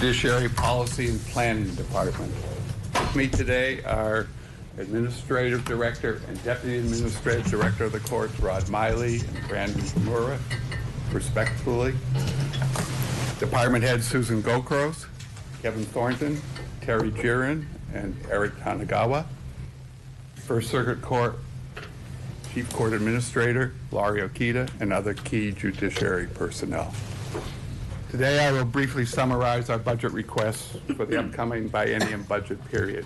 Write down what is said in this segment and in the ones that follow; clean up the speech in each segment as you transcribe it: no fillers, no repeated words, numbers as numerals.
Judiciary Policy and Planning Department. With me today are Administrative Director and Deputy Administrative Director of the courts, Rod Miley and Brandon Kimura, respectively. Department Head Susan Gokros, Kevin Thornton, Terry Giron, and Eric Tanagawa. First Circuit Court Chief Court Administrator, Laurie Okita, and other key judiciary personnel. Today I will briefly summarize our budget requests for the upcoming biennium budget period.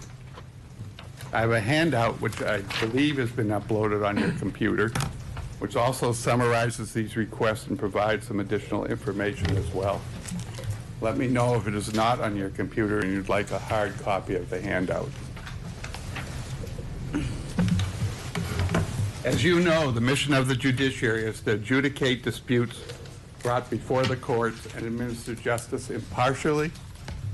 I have a handout which I believe has been uploaded on your computer, which also summarizes these requests and provides some additional information as well. Let me know if it is not on your computer and you'd like a hard copy of the handout. As you know, the mission of the judiciary is to adjudicate disputes brought before the courts and administer justice impartially,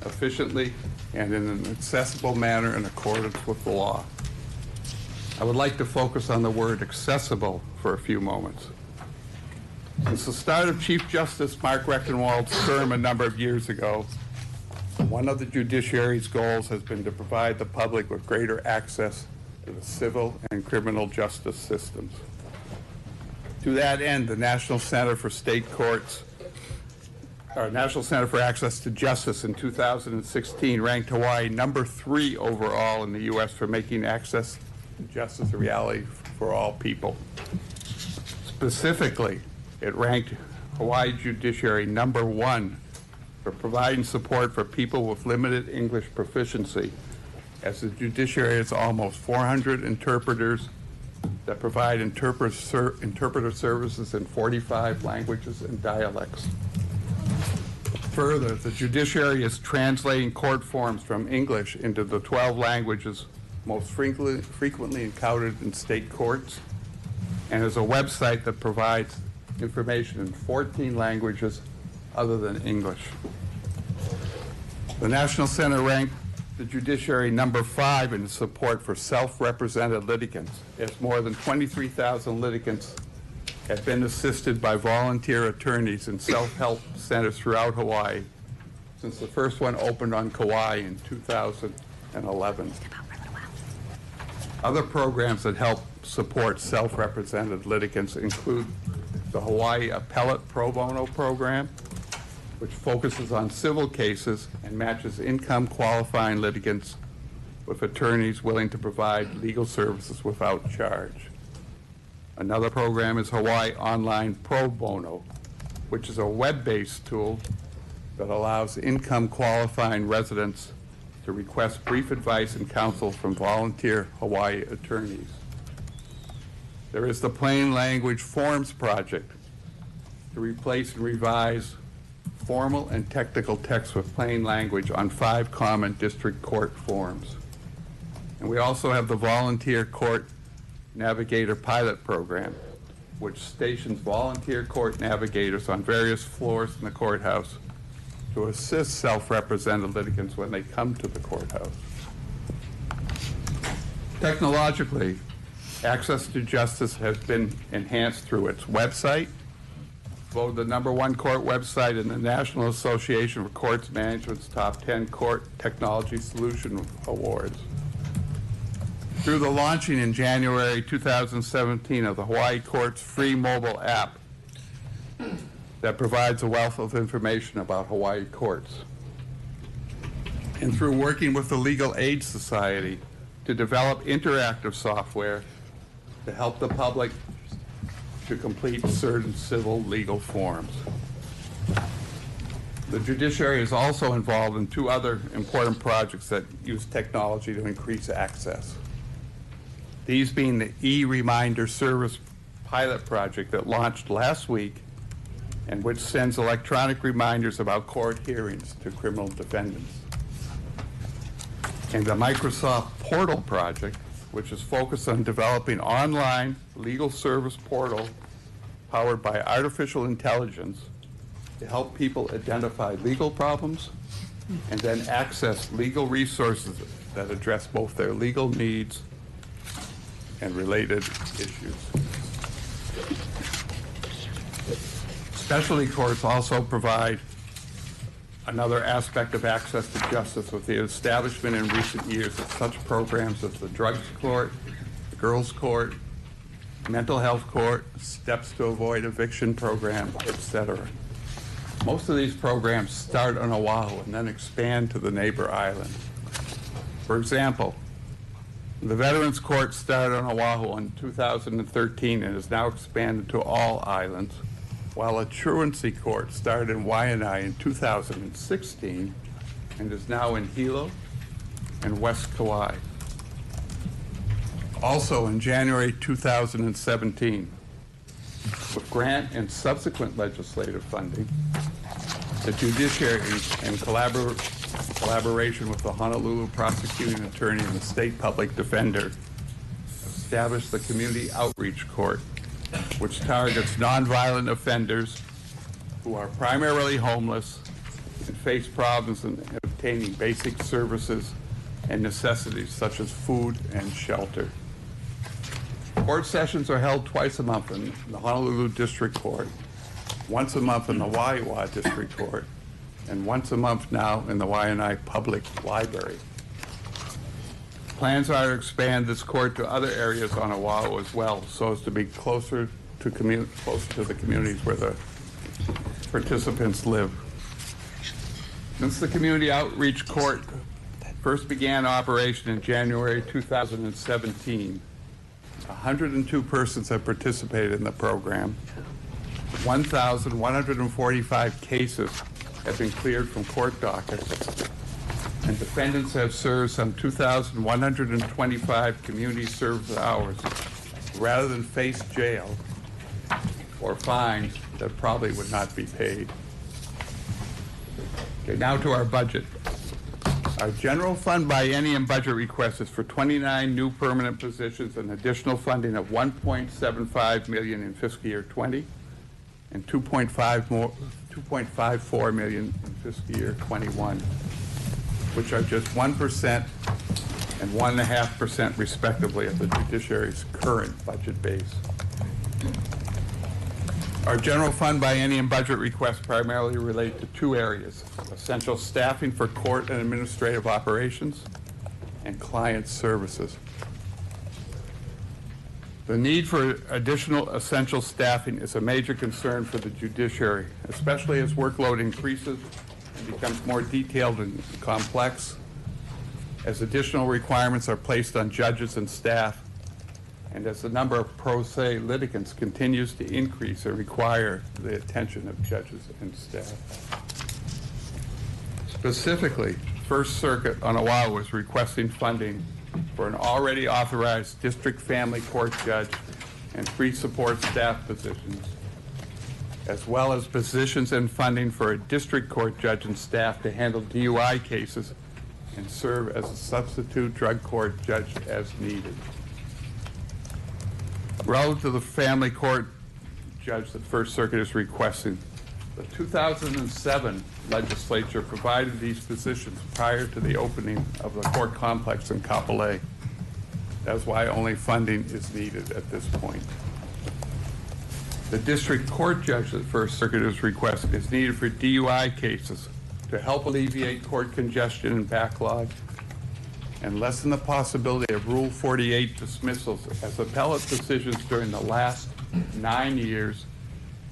efficiently, and in an accessible manner in accordance with the law. I would like to focus on the word accessible for a few moments. Since the start of Chief Justice Mark Rectenwald's term a number of years ago, one of the judiciary's goals has been to provide the public with greater access to the civil and criminal justice systems. To that end, the National Center for Access to Justice in 2016 ranked Hawaii number 3 overall in the U.S. for making access to justice a reality for all people. Specifically, it ranked Hawaii Judiciary number 1 for providing support for people with limited English proficiency, as the judiciary has almost 400 interpreters that provide interpreter services in 45 languages and dialects. Further, the judiciary is translating court forms from English into the 12 languages most frequently encountered in state courts, and is a website that provides information in 14 languages other than English. The National Center ranked the judiciary number 5 in support for self-represented litigants, as more than 23,000 litigants have been assisted by volunteer attorneys in self-help centers throughout Hawaii since the first one opened on Kauai in 2011. Other programs that help support self-represented litigants include the Hawaii Appellate Pro Bono Program, which focuses on civil cases and matches income qualifying litigants with attorneys willing to provide legal services without charge. Another program is Hawaii Online Pro Bono, which is a web-based tool that allows income qualifying residents to request brief advice and counsel from volunteer Hawaii attorneys. There is the Plain Language Forms Project to replace and revise formal and technical text with plain language on 5 common district court forms. And we also have the Volunteer Court Navigator Pilot Program, which stations volunteer court navigators on various floors in the courthouse to assist self-represented litigants when they come to the courthouse. Technologically, access to justice has been enhanced through its website, voted the number 1 court website in the National Association for Courts Management's Top 10 Court Technology Solution Awards. Through the launching in January 2017 of the Hawaii Courts free mobile app that provides a wealth of information about Hawaii courts. And through working with the Legal Aid Society to develop interactive software to help the public to complete certain civil legal forms. The judiciary is also involved in 2 other important projects that use technology to increase access. These being the e-reminder service pilot project that launched last week and which sends electronic reminders about court hearings to criminal defendants. And the Microsoft Portal project, which is focused on developing online legal service portal powered by artificial intelligence to help people identify legal problems and then access legal resources that address both their legal needs and related issues. Specialty courts also provide Another aspect of access to justice was the establishment in recent years of such programs as the Drugs Court, the Girls Court, Mental Health Court, Steps to Avoid Eviction Program, etc. Most of these programs start on Oahu and then expand to the neighbor islands. For example, the Veterans Court started on Oahu in 2013 and is now expanded to all islands, while a truancy court started in Waianae in 2016 and is now in Hilo and West Kauai. Also in January 2017, with grant and subsequent legislative funding, the Judiciary, in collaboration with the Honolulu Prosecuting Attorney and the State Public Defender, established the Community Outreach Court, which targets nonviolent offenders who are primarily homeless and face problems in obtaining basic services and necessities such as food and shelter. Court sessions are held twice a month in the Honolulu District Court, once a month in the Waiwa District Court, and once a month now in the Waianae Public Library. Plans are to expand this court to other areas on Oahu as well, so as to be closer to the communities where the participants live. Since the Community Outreach Court first began operation in January 2017, 102 persons have participated in the program. 1,145 cases have been cleared from court dockets, and defendants have served some 2,125 community service hours rather than face jail or fines that probably would not be paid. Okay, now to our budget. Our general fund biennium budget request is for 29 new permanent positions and additional funding of $1.75 million in fiscal year 20 and $2.54 million in fiscal year 21, which are just 1% and 1.5% respectively of the judiciary's current budget base. Our general fund biennium budget requests primarily relate to two areas: essential staffing for court and administrative operations and client services. The need for additional essential staffing is a major concern for the judiciary, especially as workload increases and becomes more detailed and complex, as additional requirements are placed on judges and staff, and as the number of pro se litigants continues to increase and require the attention of judges and staff. Specifically, First Circuit on Oahu is requesting funding for an already authorized district family court judge and 3 support staff positions, as well as positions and funding for a district court judge and staff to handle DUI cases and serve as a substitute drug court judge as needed. Relative to the family court judge that First Circuit is requesting, the 2007 legislature provided these positions prior to the opening of the court complex in Kapolei. That's why only funding is needed at this point. The district court judge that First Circuit is requesting is needed for DUI cases to help alleviate court congestion and backlog and lessen the possibility of Rule 48 dismissals, as appellate decisions during the last 9 years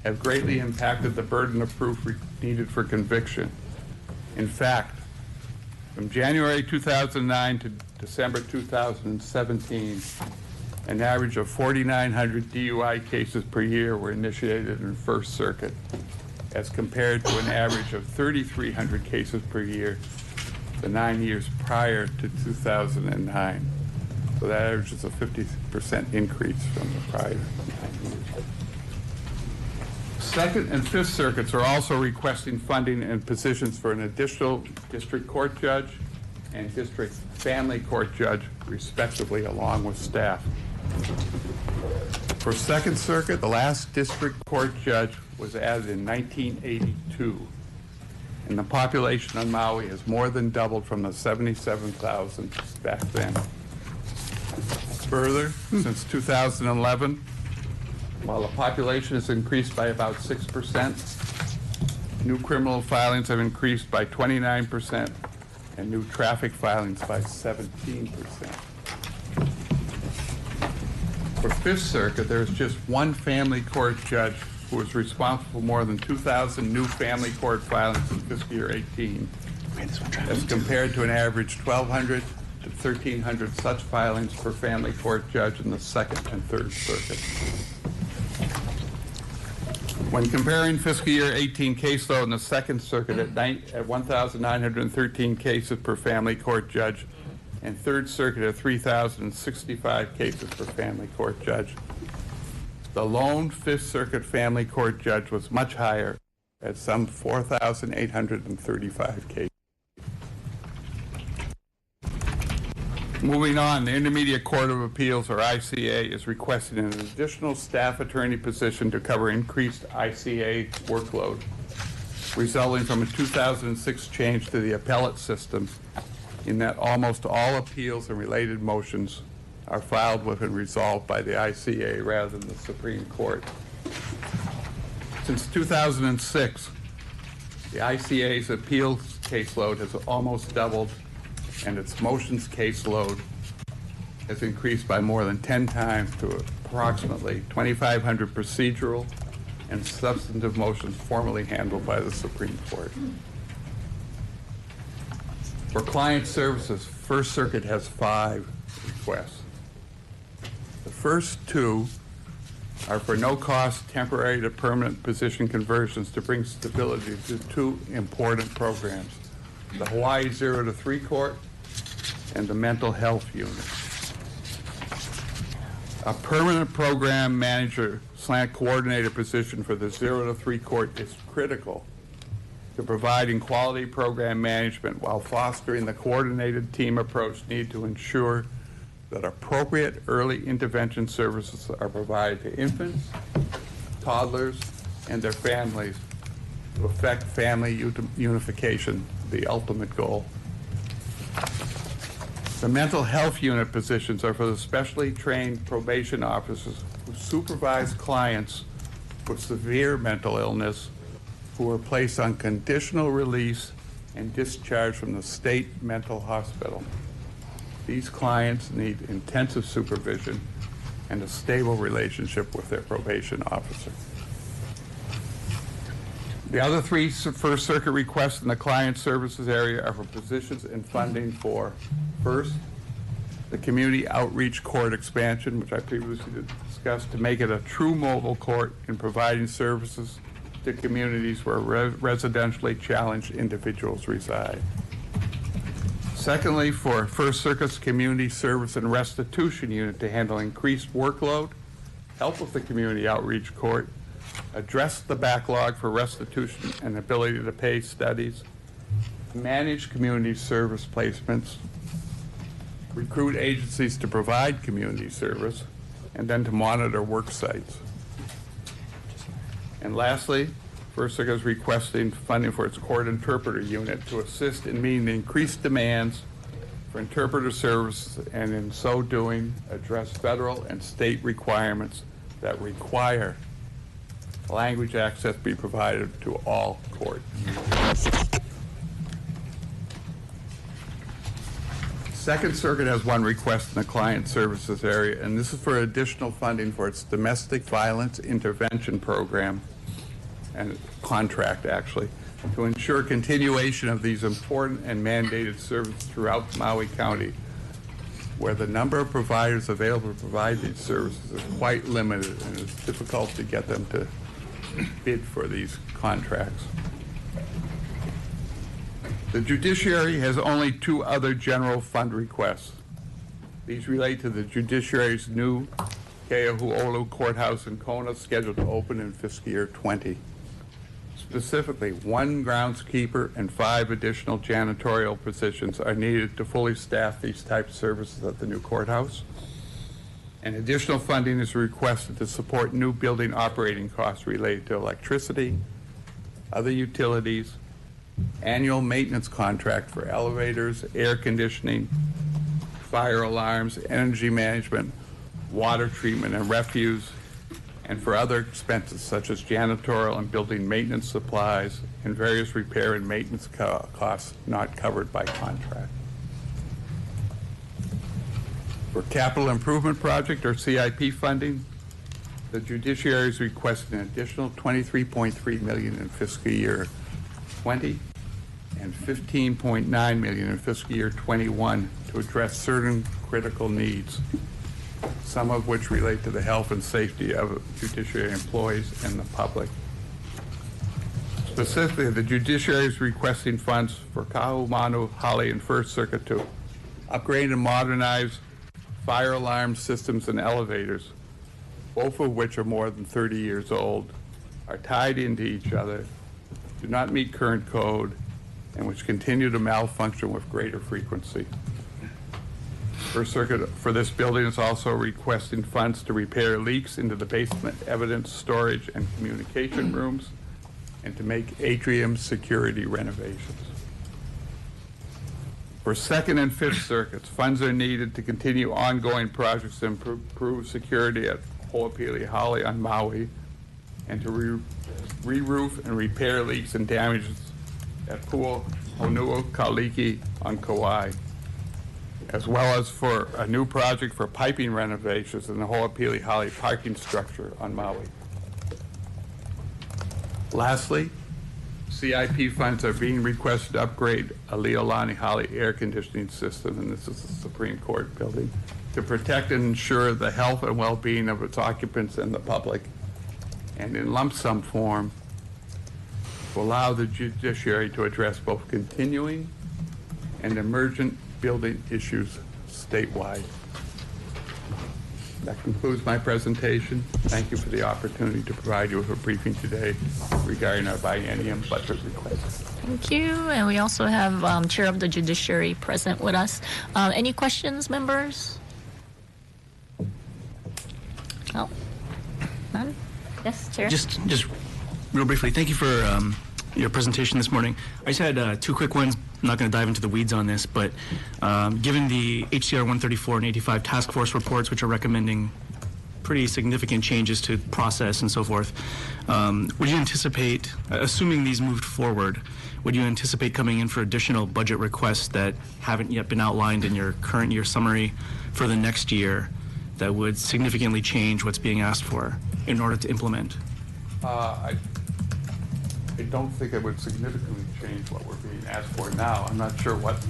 have greatly impacted the burden of proof needed for conviction. In fact, from January 2009 to December 2017, an average of 4,900 DUI cases per year were initiated in First Circuit, as compared to an average of 3,300 cases per year the 9 years prior to 2009. So that averages a 50% increase from the prior 9 years. Second and Fifth Circuits are also requesting funding and positions for an additional district court judge and district family court judge, respectively, along with staff. For Second Circuit, the last district court judge was added in 1982. And the population on Maui has more than doubled from the 77,000 back then. Further, since 2011, while the population has increased by about 6%, New criminal filings have increased by 29%, and new traffic filings by 17%. For Fifth Circuit, there's just one family court judge who was responsible for more than 2,000 new family court filings in fiscal year 18, as compared to an average 1,200 to 1,300 such filings per family court judge in the Second and Third Circuit. When comparing fiscal year 18 caseload in the Second Circuit at 1,913 cases per family court judge, and Third Circuit at 3,065 cases per family court judge, the lone Fifth Circuit family court judge was much higher at some 4,835 cases. Moving on, the Intermediate Court of Appeals, or ICA, is requesting an additional staff attorney position to cover increased ICA workload, resulting from a 2006 change to the appellate system, in that almost all appeals and related motions are filed with and resolved by the ICA rather than the Supreme Court. Since 2006, the ICA's appeals caseload has almost doubled, and its motions caseload has increased by more than 10 times to approximately 2,500 procedural and substantive motions formerly handled by the Supreme Court. For client services, First Circuit has 5 requests. The first 2 are for no-cost temporary to permanent position conversions to bring stability to 2 important programs: the Hawaii 0 to 3 Court and the Mental Health Unit. A permanent program manager / coordinator position for the 0 to 3 Court is critical to providing quality program management while fostering the coordinated team approach needed to ensure that appropriate early intervention services are provided to infants, toddlers, and their families to effect family unification, the ultimate goal. The mental health unit positions are for the specially trained probation officers who supervise clients with severe mental illness who are placed on conditional release and discharged from the state mental hospital. These clients need intensive supervision and a stable relationship with their probation officer. The other 3 First Circuit requests in the client services area are for positions and funding for, first, the community outreach court expansion, which I previously discussed, to make it a true mobile court in providing services to communities where residentially challenged individuals reside. Secondly, for First Circuit's Community Service and Restitution Unit to handle increased workload, help with the community outreach court, address the backlog for restitution and ability to pay studies, manage community service placements, recruit agencies to provide community service, and then to monitor work sites. And lastly, First Circuit is requesting funding for its court interpreter unit to assist in meeting the increased demands for interpreter services, and in so doing, address federal and state requirements that require language access be provided to all courts. Second Circuit has 1 request in the client services area, and this is for additional funding for its domestic violence intervention program and contract, actually, to ensure continuation of these important and mandated services throughout Maui County, where the number of providers available to provide these services is quite limited, and it's difficult to get them to bid for these contracts. The judiciary has only 2 other general fund requests. These relate to the judiciary's new Keahu'olu courthouse in Kona, scheduled to open in fiscal year 20. Specifically, 1 groundskeeper and 5 additional janitorial positions are needed to fully staff these types of services at the new courthouse. And additional funding is requested to support new building operating costs related to electricity, other utilities, annual maintenance contract for elevators, air conditioning, fire alarms, energy management, water treatment and refuse, and for other expenses such as janitorial and building maintenance supplies and various repair and maintenance costs not covered by contract. For capital improvement project or CIP funding, the judiciary is requesting an additional $23.3 million in fiscal year 20 and $15.9 million in fiscal year 21 to address certain critical needs, some of which relate to the health and safety of judiciary employees and the public. Specifically, the judiciary is requesting funds for Kahumanu, Holly, and First Circuit to upgrade and modernize fire alarm systems and elevators, both of which are more than 30 years old, are tied into each other, do not meet current code, and which continue to malfunction with greater frequency. First Circuit for this building is also requesting funds to repair leaks into the basement evidence storage and communication rooms and to make atrium security renovations. For Second and Fifth Circuits, funds are needed to continue ongoing projects to improve security at Ho'opili Holly on Maui and to re-roof and repair leaks and damages at Pool Honua Kaliki on Kauai, as well as for a new project for piping renovations in the Ho'opili Holly parking structure on Maui. Lastly, CIP funds are being requested to upgrade a Leolani Holly air conditioning system, and this is the Supreme Court building, to protect and ensure the health and well-being of its occupants and the public, and in lump sum form, to allow the judiciary to address both continuing and emergent building issues statewide. That concludes my presentation. Thank you for the opportunity to provide you with a briefing today regarding our biennium budget request. Thank you. And we also have Chair of the Judiciary present with us. Any questions, members? No? None? Yes, Chair? Just real briefly, thank you for your presentation this morning. I just had two quick ones. I'm not going to dive into the weeds on this, but given the HCR 134 and 85 task force reports, which are recommending pretty significant changes to process and so forth, would you anticipate, assuming these moved forward, would you anticipate coming in for additional budget requests that haven't yet been outlined in your current year summary for the next year that would significantly change what's being asked for in order to implement? I don't think it would significantly change what we're being asked for now. I'm not sure what,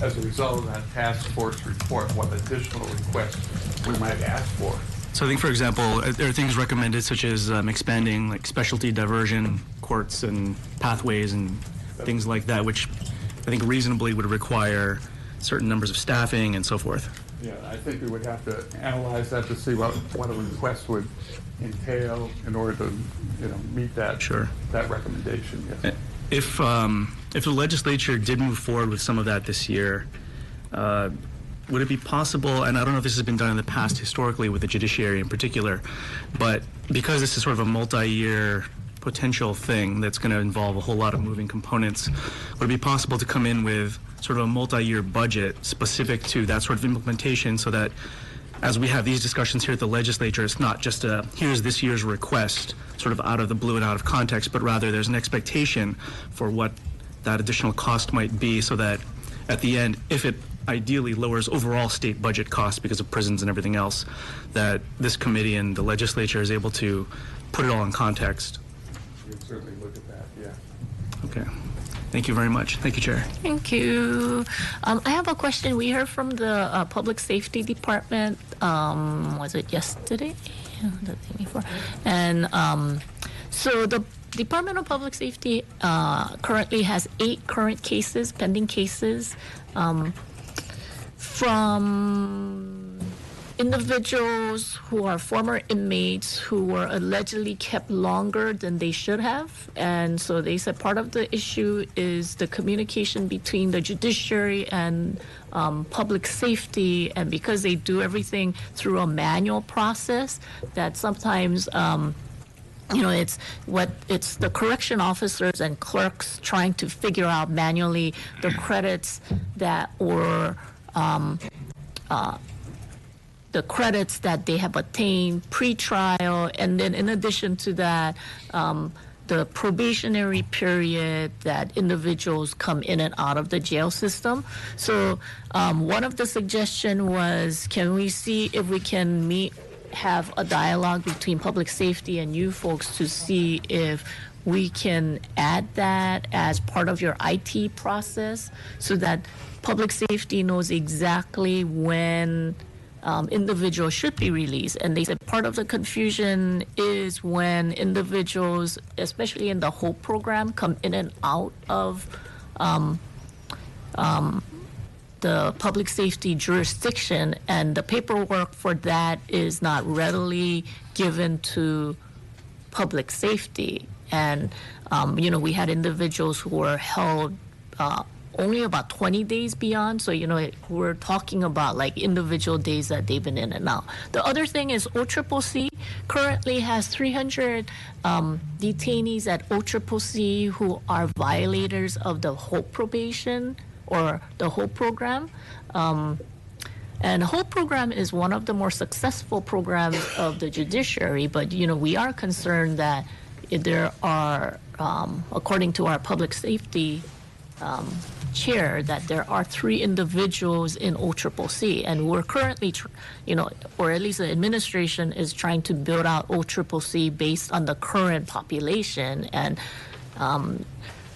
as a result of that task force report, what additional requests we might ask for. So I think, for example, there are things recommended such as expanding like specialty diversion courts and pathways and things like that, which I think reasonably would require certain numbers of staffing and so forth. Yeah, I think we would have to analyze that to see what a request would entail in order to, meet that that recommendation. Yes. If the legislature did move forward with some of that this year, would it be possible, and I don't know if this has been done in the past historically with the judiciary in particular, but because this is sort of a multi-year potential thing that's going to involve a whole lot of moving components, would it be possible to come in with sort of a multi-year budget specific to that sort of implementation so that as we have these discussions here at the legislature, it's not just a here's this year's request sort of out of the blue and out of context, but rather there's an expectation for what that additional cost might be so that at the end, if it ideally lowers overall state budget costs because of prisons and everything else, that this committee and the legislature is able to put it all in context. You can certainly look at that, yeah. Okay. Thank you very much. Thank you, Chair. Thank you. I have a question. We heard from the Public Safety Department, was it yesterday? The day before. And so the Department of Public Safety currently has 8 current cases, pending cases, from individuals who are former inmates who were allegedly kept longer than they should have. And so they said part of the issue is the communication between the judiciary and public safety. And because they do everything through a manual process, that sometimes it's the correction officers and clerks trying to figure out manually the credits that were the credits that they have attained pre-trial, and then in addition to that, the probationary period that individuals come in and out of the jail system. So one of the suggestion was, can we see if we can have a dialogue between public safety and you folks to see if we can add that as part of your IT process so that public safety knows exactly when individuals should be released. And they said part of the confusion is when individuals, especially in the HOPE program, come in and out of the public safety jurisdiction, and the paperwork for that is not readily given to public safety. And, we had individuals who were held only about 20 days beyond. So, we're talking about like individual days that they've been in and out. The other thing is OCCC currently has 300 detainees at OCCC who are violators of the HOPE probation or the HOPE program. And the HOPE program is one of the more successful programs of the judiciary, but, we are concerned that there are, according to our public safety chair, that there are 3 individuals in OCCC, and we're currently, or at least the administration is trying to build out OCCC based on the current population, and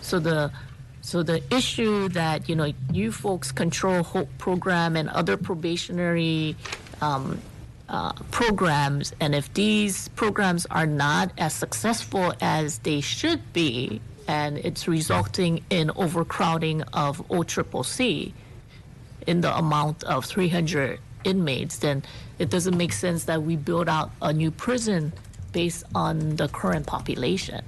so the issue that you folks control HOPE program and other probationary programs, and if these programs are not as successful as they should be, and it's resulting in overcrowding of OCCC in the amount of 300 inmates, then it doesn't make sense that we build out a new prison based on the current population.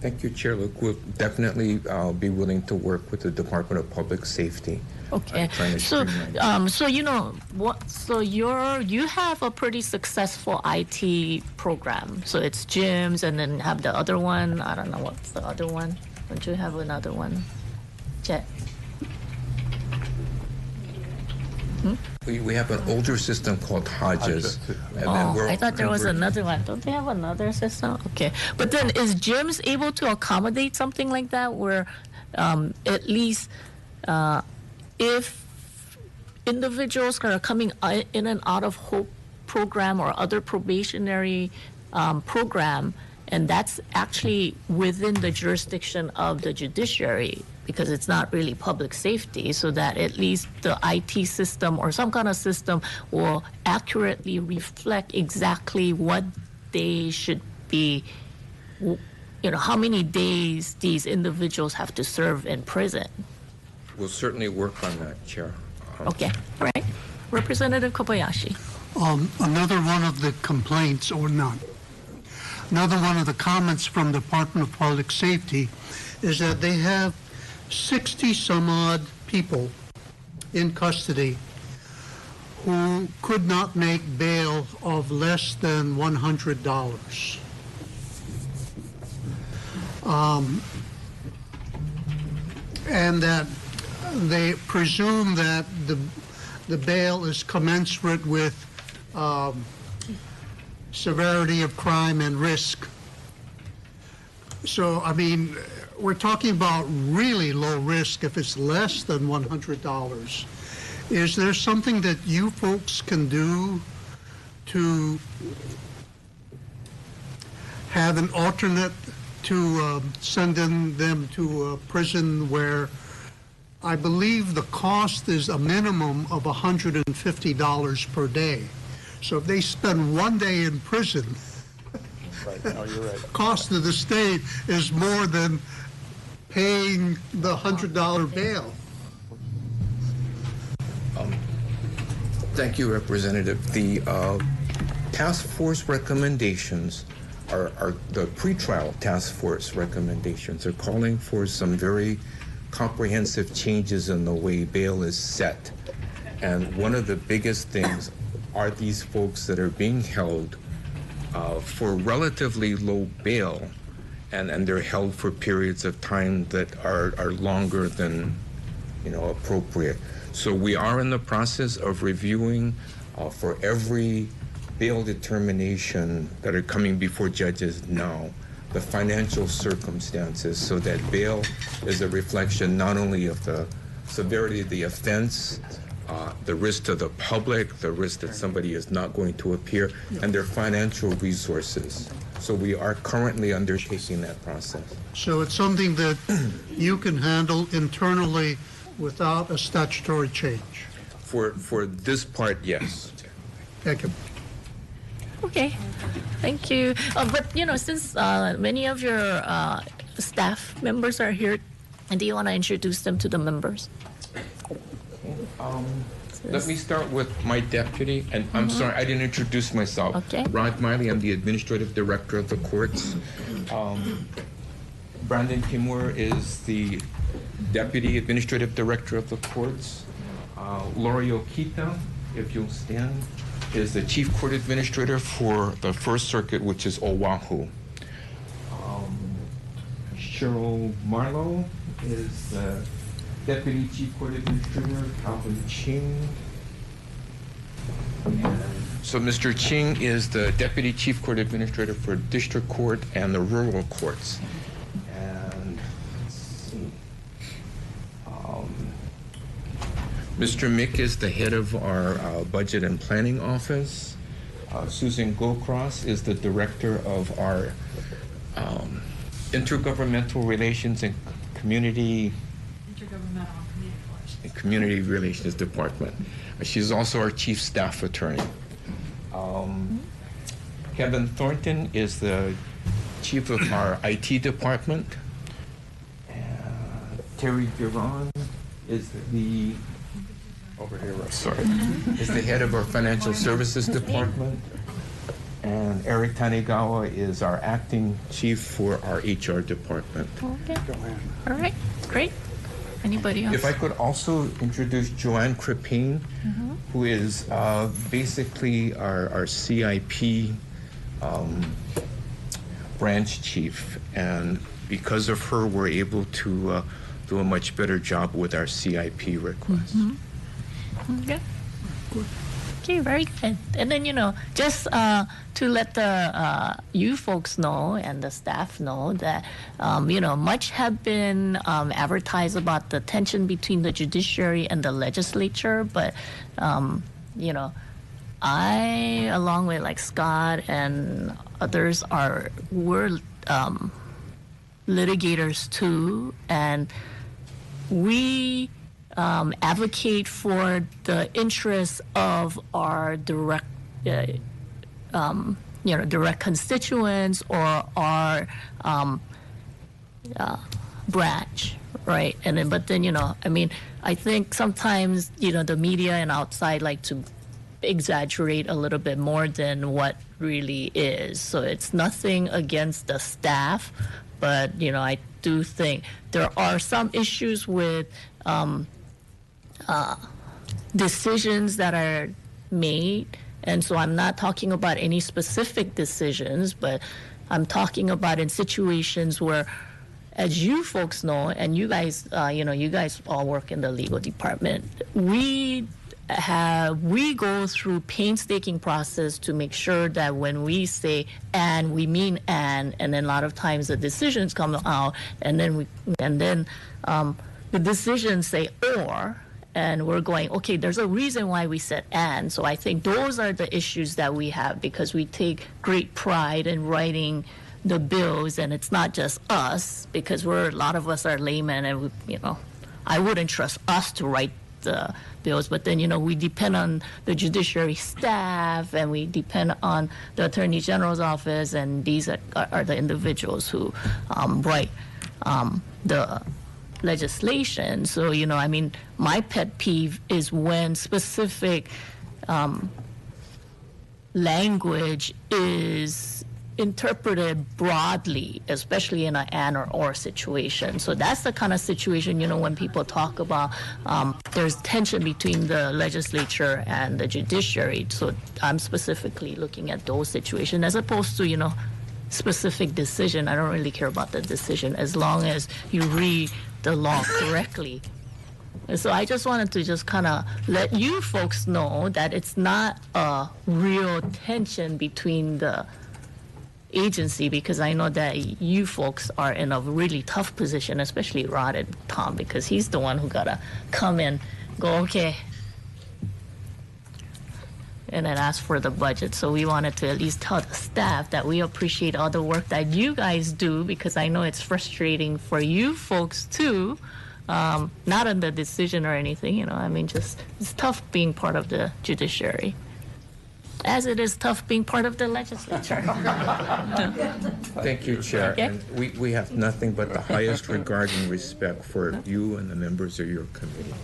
Thank you, Chair. Look, we'll definitely be willing to work with the Department of Public Safety. Okay. So you have a pretty successful IT program. So it's gyms, and then have the other one. I don't know what's the other one. Don't you have another one, Jet? We have an older system called Hodges. And I thought there was another one. Don't they have another system? Okay. But then is gyms able to accommodate something like that where at least if individuals are coming in and out of HOPE program or other probationary program, and that's actually within the jurisdiction of the judiciary, because it's not really public safety, so that at least the IT system or some kind of system will accurately reflect exactly what they should be, how many days these individuals have to serve in prison. We'll certainly work on that, Chair. Okay, all right. Representative Kobayashi. Another one of the complaints, or not, another one of the comments from the Department of Public Safety is that they have 60 some odd people in custody who could not make bail of less than $100. And that they presume that the bail is commensurate with severity of crime and risk. So, I mean, we're talking about really low risk if it's less than $100. Is there something that you folks can do to have an alternate to sending them to a prison where I believe the cost is a minimum of $150 per day? So if they spend 1 day in prison, Right. No, you're right. cost of the state is more than paying the $100 bail. Thank you, Representative. The task force recommendations are the pretrial task force recommendations are calling for some very comprehensive changes in the way bail is set. And one of the biggest things are these folks that are being held for relatively low bail, and they're held for periods of time that are longer than appropriate. So we are in the process of reviewing for every bail determination that are coming before judges now, the financial circumstances, so that bail is a reflection not only of the severity of the offense, the risk to the public, the risk that somebody is not going to appear, and their financial resources. So we are currently undertaking that process. So it's something that you can handle internally without a statutory change. For this part, yes. Thank you. Okay, thank you. But since many of your staff members are here, and do you want to introduce them to the members? Let me start with my deputy, and I'm sorry, I didn't introduce myself. Okay. Rod Miley, I'm the administrative director of the courts. Brandon Kimwer is the deputy administrative director of the courts. Lori Okita, if you'll stand, is the chief court administrator for the First Circuit, which is Oahu. Cheryl Marlowe is the deputy chief court administrator, Calvin Ching. So Mr. Ching is the deputy chief court administrator for district court and the rural courts. And let's see. Mr. Mick is the head of our budget and planning office. Susan Gocross is the director of our intergovernmental relations and community relations department. She's also our chief staff attorney. Kevin Thornton is the chief of our IT department. And Terry Giron is the over here, sorry, is the head of our financial services department. And Eric Tanegawa is our acting chief for our HR department. Okay. All right. Great. Anybody else? If I could also introduce Joanne Kripine, who is basically our CIP branch chief. And because of her, we're able to do a much better job with our CIP requests. Okay. Okay, very good. And then, just to let the you folks know and the staff know that, much have been advertised about the tension between the judiciary and the legislature, but, I, along with like Scott and others, we're litigators too, and we advocate for the interests of our direct constituents or our branch, right? And then, but then, I think sometimes, the media and outside like to exaggerate a little bit more than what really is. So it's nothing against the staff, but, I do think there are some issues with decisions that are made. And so I'm not talking about any specific decisions, but I'm talking about in situations where, as you folks know, and you guys, you guys all work in the legal department, we go through painstaking process to make sure that when we say and, we mean and then a lot of times the decisions come out, and then the decisions say or. And we're going, okay, there's a reason why we said and. So I think those are the issues that we have, because we take great pride in writing the bills, and it's not just us, because a lot of us are laymen, and I wouldn't trust us to write the bills, but then we depend on the judiciary staff, and we depend on the Attorney General's office, and these are the individuals who write the legislation. So, my pet peeve is when specific language is interpreted broadly, especially in an and or situation. So that's the kind of situation, when people talk about there's tension between the legislature and the judiciary. So I'm specifically looking at those situations as opposed to, specific decision. I don't really care about the decision as long as you read the law correctly. And so I just wanted to just kind of let you folks know that it's not a real tension between the agency, because I know that you folks are in a really tough position, especially Rod and Tom, because he's the one who gotta come in, go, okay, and then ask for the budget. So we wanted to at least tell the staff that we appreciate all the work that you guys do, because I know it's frustrating for you folks too. Not on the decision or anything, I mean, just it's tough being part of the judiciary, as it is tough being part of the legislature. Thank you, Chair. Yeah. And we have nothing but the highest regard and respect for you and the members of your committee.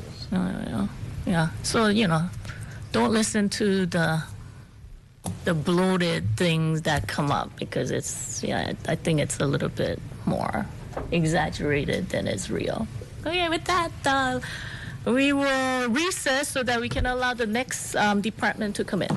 Yeah. So don't listen to the bloated things that come up, because I think it's a little bit more exaggerated than it's real. Okay, with that, we will recess so that we can allow the next department to come in.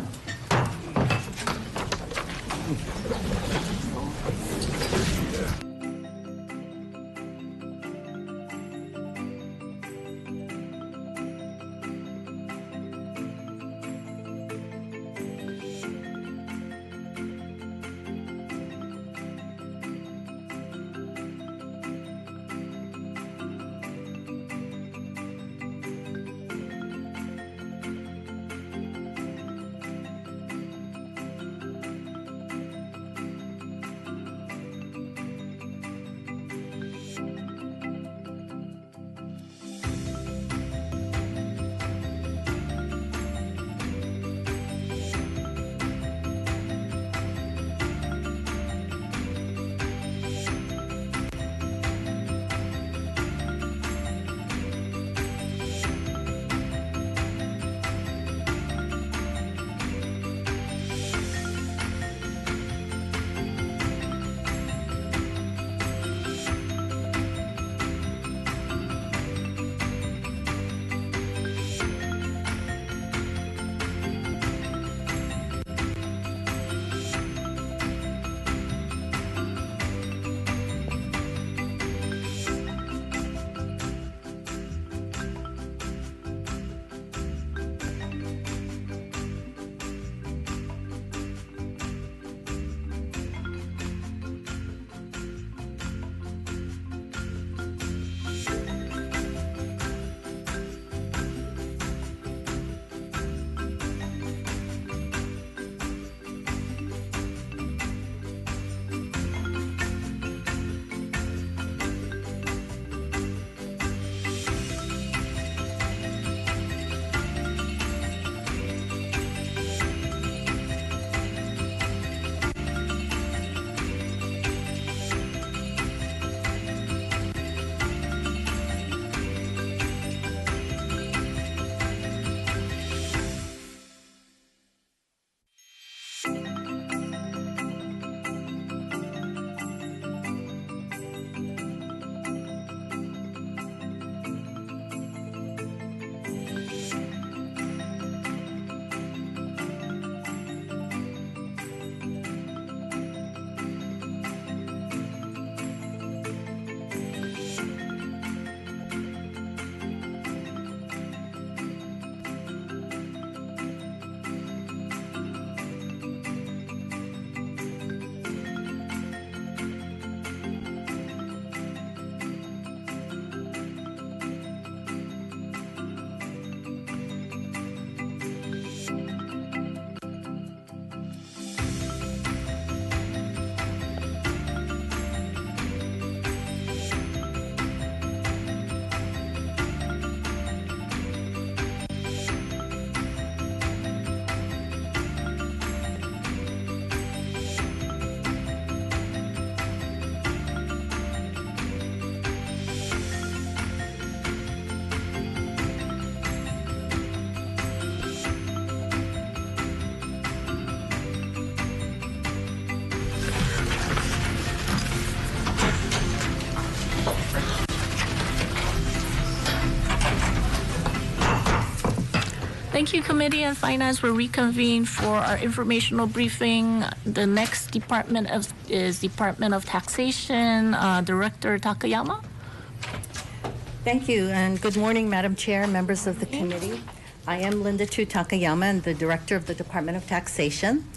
Thank you, Committee on Finance. We're reconvened for our informational briefing. The next department is Department of Taxation. Director Takayama. Thank you, and good morning, Madam Chair, members of the committee. I am Linda Chu Takayama, and the Director of the Department of Taxation.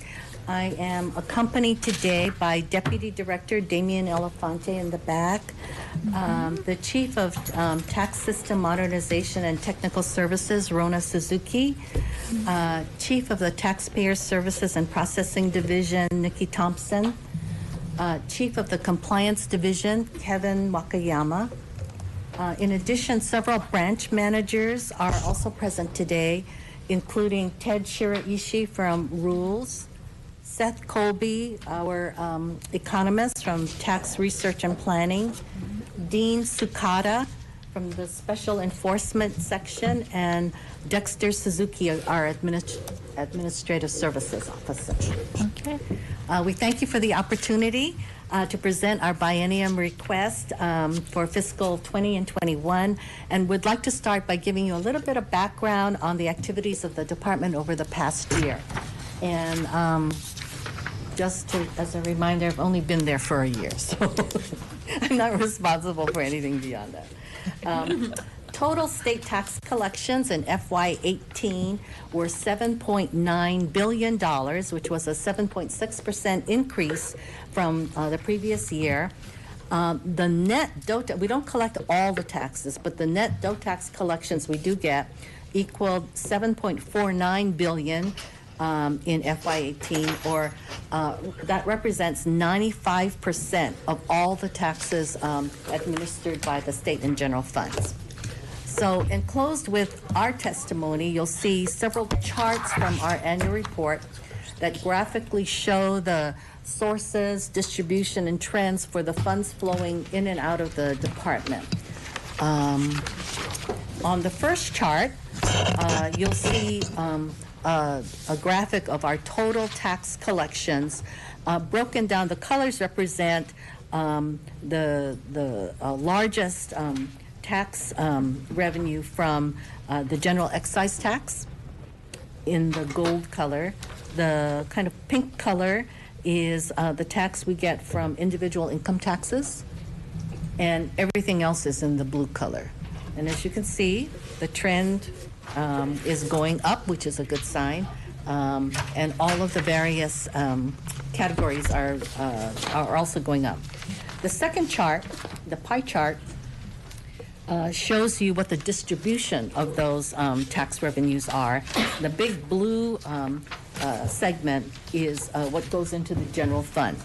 I am accompanied today by Deputy Director Damian Elefante in the back, the Chief of Tax System Modernization and Technical Services, Rona Suzuki, Chief of the Taxpayer Services and Processing Division, Nikki Thompson, Chief of the Compliance Division, Kevin Wakayama. In addition, several branch managers are also present today, including Ted Shiraishi from Rules, Seth Colby, our economist from Tax Research and Planning, Dean Sukata from the Special Enforcement Section, and Dexter Suzuki, our Administrative Services Officer. Okay. We thank you for the opportunity to present our biennium request for fiscal 20 and 21, and would like to start by giving you a little bit of background on the activities of the department over the past year. And just as a reminder, I've only been there for a year, so I'm not responsible for anything beyond that. Total state tax collections in FY18 were $7.9 billion, which was a 7.6% increase from the previous year. The net we don't collect all the taxes, but the net tax collections we do get equaled $7.49 billion in FY18, or that represents 95% of all the taxes administered by the state and general funds. So enclosed with our testimony, you'll see several charts from our annual report that graphically show the sources, distribution, and trends for the funds flowing in and out of the department. On the first chart, you'll see a graphic of our total tax collections broken down. The colors represent the largest tax revenue from the general excise tax in the gold color. The kind of pink color is the tax we get from individual income taxes, and everything else is in the blue color. And as you can see, the trend is going up, which is a good sign, and all of the various categories are also going up. The second chart, the pie chart, shows you what the distribution of those tax revenues are. The big blue segment is what goes into the general fund.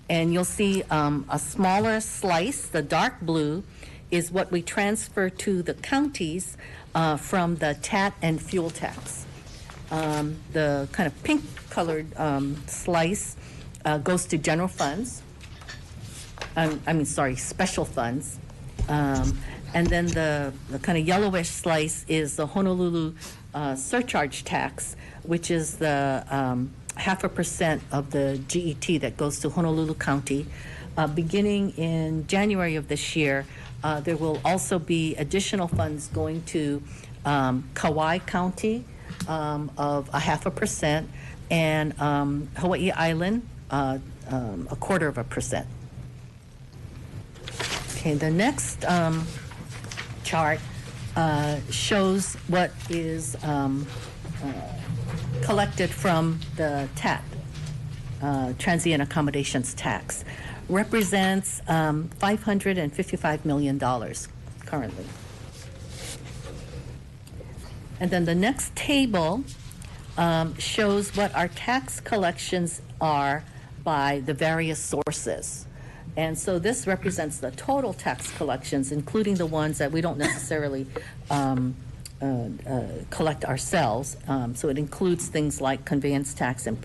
And you'll see a smaller slice, the dark blue, is what we transfer to the counties from the TAT and fuel tax. The kind of pink colored slice goes to general funds. Special funds. And then the kind of yellowish slice is the Honolulu surcharge tax, which is the 0.5% of the GET that goes to Honolulu County. Beginning in January of this year, there will also be additional funds going to Kauai County of 0.5%, and Hawaii Island 0.25%. Okay, the next chart shows what is collected from the TAT, Transient Accommodations Tax. Represents $555 million currently. And then the next table shows what our tax collections are by the various sources. And so this represents the total tax collections, including the ones that we don't necessarily collect ourselves. So it includes things like conveyance tax and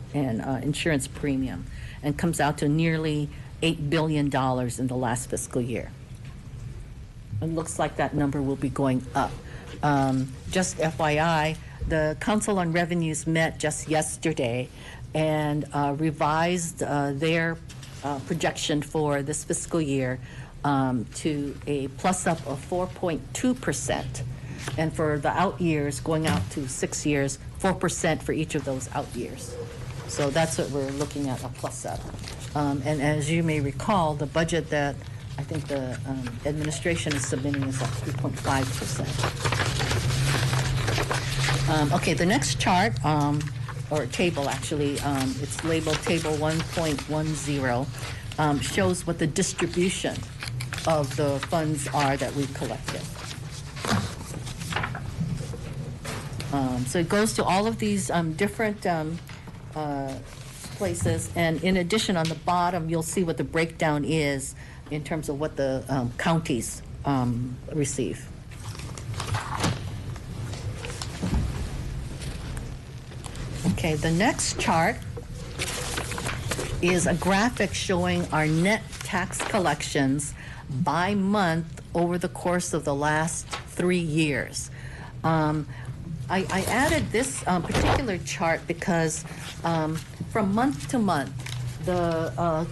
insurance premium, and comes out to nearly $8 billion in the last fiscal year. It looks like that number will be going up. Just FYI, the Council on Revenues met just yesterday and revised their projection for this fiscal year to a plus up of 4.2%. And for the out years, going out to 6 years, 4% for each of those out years. So that's what we're looking at, a plus up. And as you may recall, the budget that I think the administration is submitting is at 3.5%. Okay, the next chart, or table actually, it's labeled Table 1.10, shows what the distribution of the funds are that we collected. So it goes to all of these different places, and in addition, on the bottom, you'll see what the breakdown is in terms of what the counties receive. Okay, the next chart is a graphic showing our net tax collections by month over the course of the last 3 years. I added this particular chart because from month to month, the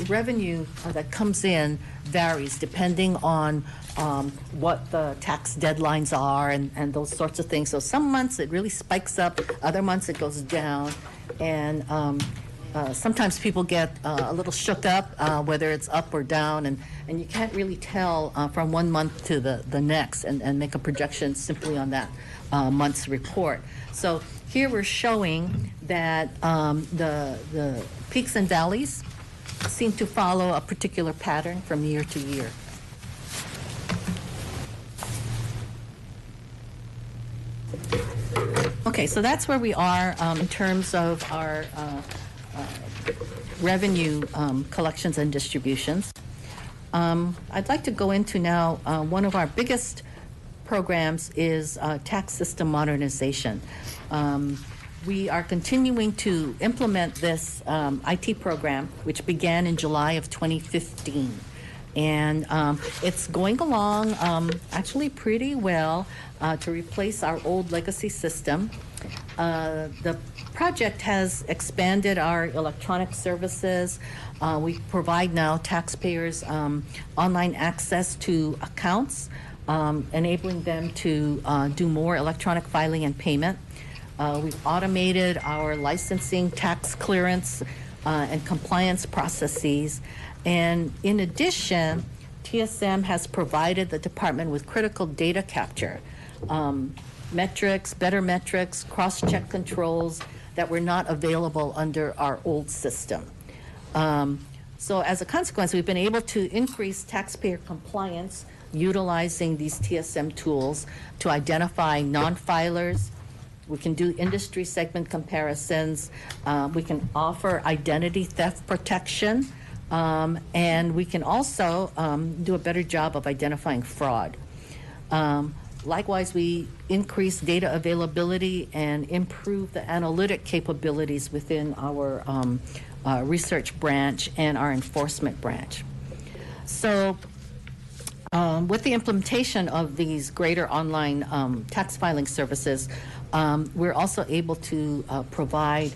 revenue that comes in varies depending on what the tax deadlines are and those sorts of things. So some months it really spikes up, other months it goes down, and sometimes people get a little shook up, whether it's up or down, and you can't really tell from one month to the next and make a projection simply on that month's report. So here we're showing that the peaks and valleys seem to follow a particular pattern from year to year. Okay, so that's where we are in terms of our revenue collections and distributions. I'd like to go into now one of our biggest programs is tax system modernization. We are continuing to implement this IT program, which began in July of 2015. And it's going along actually pretty well to replace our old legacy system. The project has expanded our electronic services. We provide now taxpayers online access to accounts, enabling them to do more electronic filing and payment. We've automated our licensing, tax clearance, and compliance processes. And in addition, TSM has provided the department with critical data capture, metrics, better metrics, cross-check controls that were not available under our old system. So as a consequence, we've been able to increase taxpayer compliance utilizing these TSM tools to identify non-filers. We can do industry segment comparisons. We can offer identity theft protection. And we can also do a better job of identifying fraud. Likewise, we increase data availability and improve the analytic capabilities within our research branch and our enforcement branch. So with the implementation of these greater online tax filing services, we're also able to provide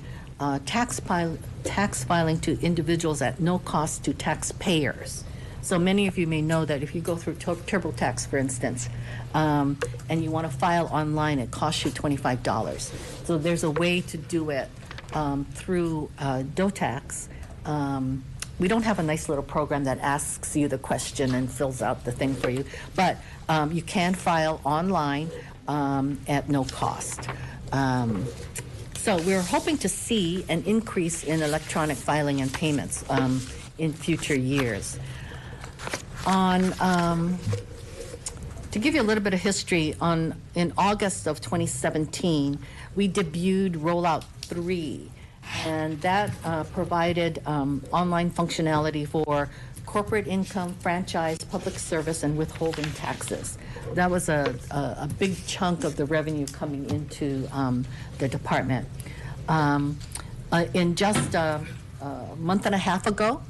tax filing to individuals at no cost to taxpayers. So many of you may know that if you go through TurboTax, for instance, and you want to file online, it costs you $25. So there's a way to do it through DOTAX. We don't have a nice little program that asks you the question and fills out the thing for you, but you can file online at no cost. So we're hoping to see an increase in electronic filing and payments in future years. To give you a little bit of history, in August of 2017, we debuted Rollout 3, and that provided online functionality for corporate income, franchise, public service, and withholding taxes. That was a big chunk of the revenue coming into the department. In just a month and a half ago,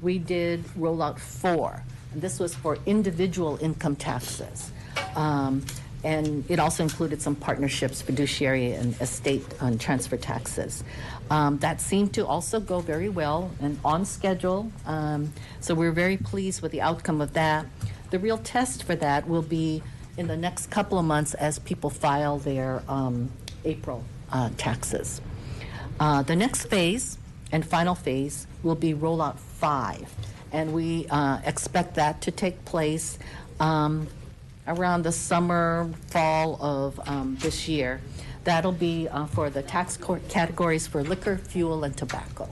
we did Rollout 4. And this was for individual income taxes. And it also included some partnerships, fiduciary and estate and transfer taxes. That seemed to also go very well and on schedule. So we're very pleased with the outcome of that. The real test for that will be in the next couple of months as people file their April taxes. The next phase and final phase will be Rollout 5. and we expect that to take place around the summer, fall of this year. That'll be for the tax categories for liquor, fuel, and tobacco.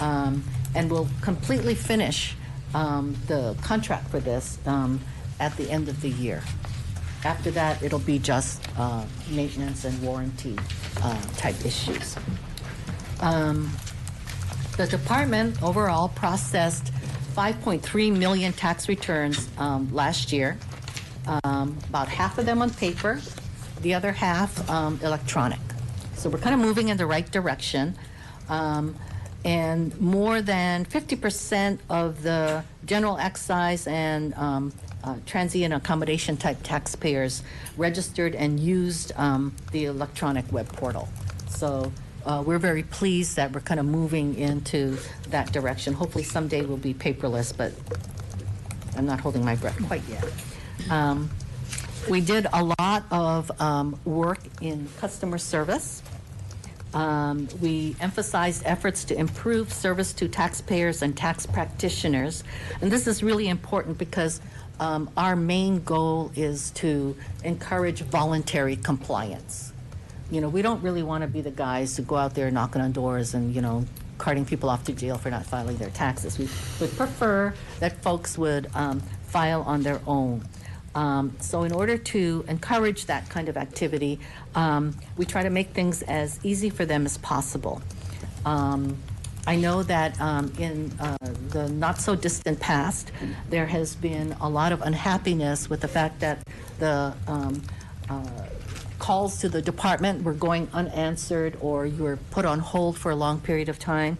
And we'll completely finish the contract for this at the end of the year. After that, it'll be just maintenance and warranty type issues. The department overall processed 5.3 million tax returns last year, about half of them on paper, the other half electronic. So we're kind of moving in the right direction. And more than 50% of the general excise and transient accommodation type taxpayers registered and used the electronic web portal. So we're very pleased that we're kind of moving into that direction. Hopefully someday we'll be paperless, but I'm not holding my breath quite yet. We did a lot of work in customer service. We emphasized efforts to improve service to taxpayers and tax practitioners. And this is really important because our main goal is to encourage voluntary compliance. You know, we don't really want to be the guys who go out there knocking on doors and, you know, carting people off to jail for not filing their taxes. We would prefer that folks would file on their own. So in order to encourage that kind of activity, we try to make things as easy for them as possible. I know that in the not-so-distant past, there has been a lot of unhappiness with the fact that the calls to the department were going unanswered or you were put on hold for a long period of time.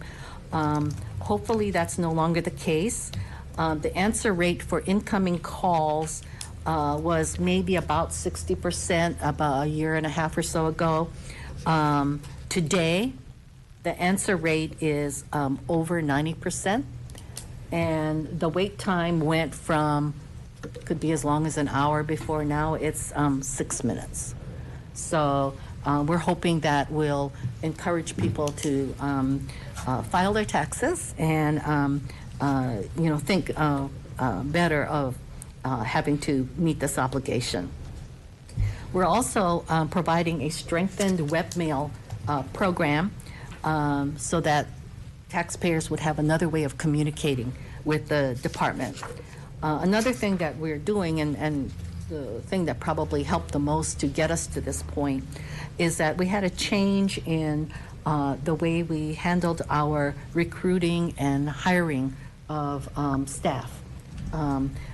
Hopefully that's no longer the case. The answer rate for incoming calls was maybe about 60% about a year and a half or so ago. Today, the answer rate is over 90%, and the wait time went from, could be as long as an hour before, now it's 6 minutes. So we're hoping that will encourage people to file their taxes and you know, think better of having to meet this obligation. We're also providing a strengthened webmail program so that taxpayers would have another way of communicating with the department. Another thing that we're doing, and the thing that probably helped the most to get us to this point, is that we had a change in the way we handled our recruiting and hiring of staff.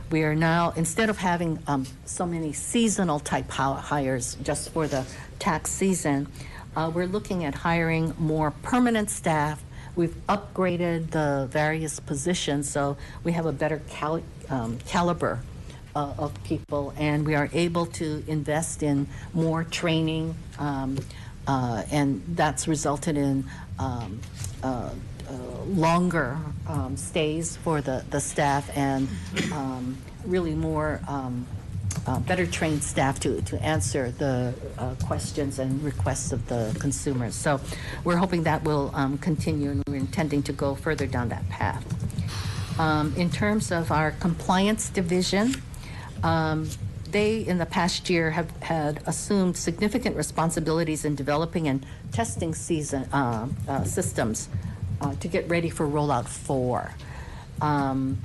We are now, instead of having so many seasonal type hires just for the tax season, we're looking at hiring more permanent staff. We've upgraded the various positions, so we have a better caliber of people, and we are able to invest in more training, and that's resulted in longer stays for the staff and really more better trained staff to answer the questions and requests of the consumers. So we're hoping that will continue, and we're intending to go further down that path. In terms of our compliance division, they, in the past year, have had assumed significant responsibilities in developing and testing systems to get ready for Rollout 4. And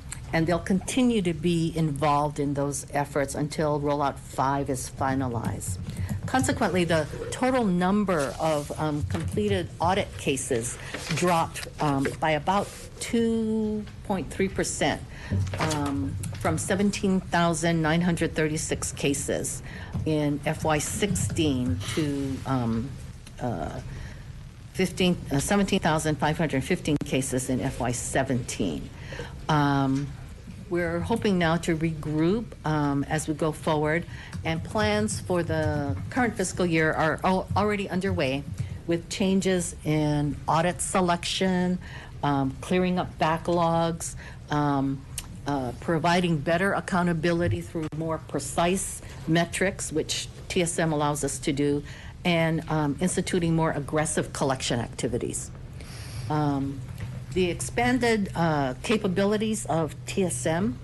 they'll continue to be involved in those efforts until Rollout 5 is finalized. Consequently, the total number of completed audit cases dropped by about 2.3%, from 17,936 cases in FY16 to 17,515 cases in FY17. We're hoping now to regroup as we go forward, and plans for the current fiscal year are already underway with changes in audit selection, clearing up backlogs, providing better accountability through more precise metrics, which TSM allows us to do, and instituting more aggressive collection activities. The expanded capabilities of TSM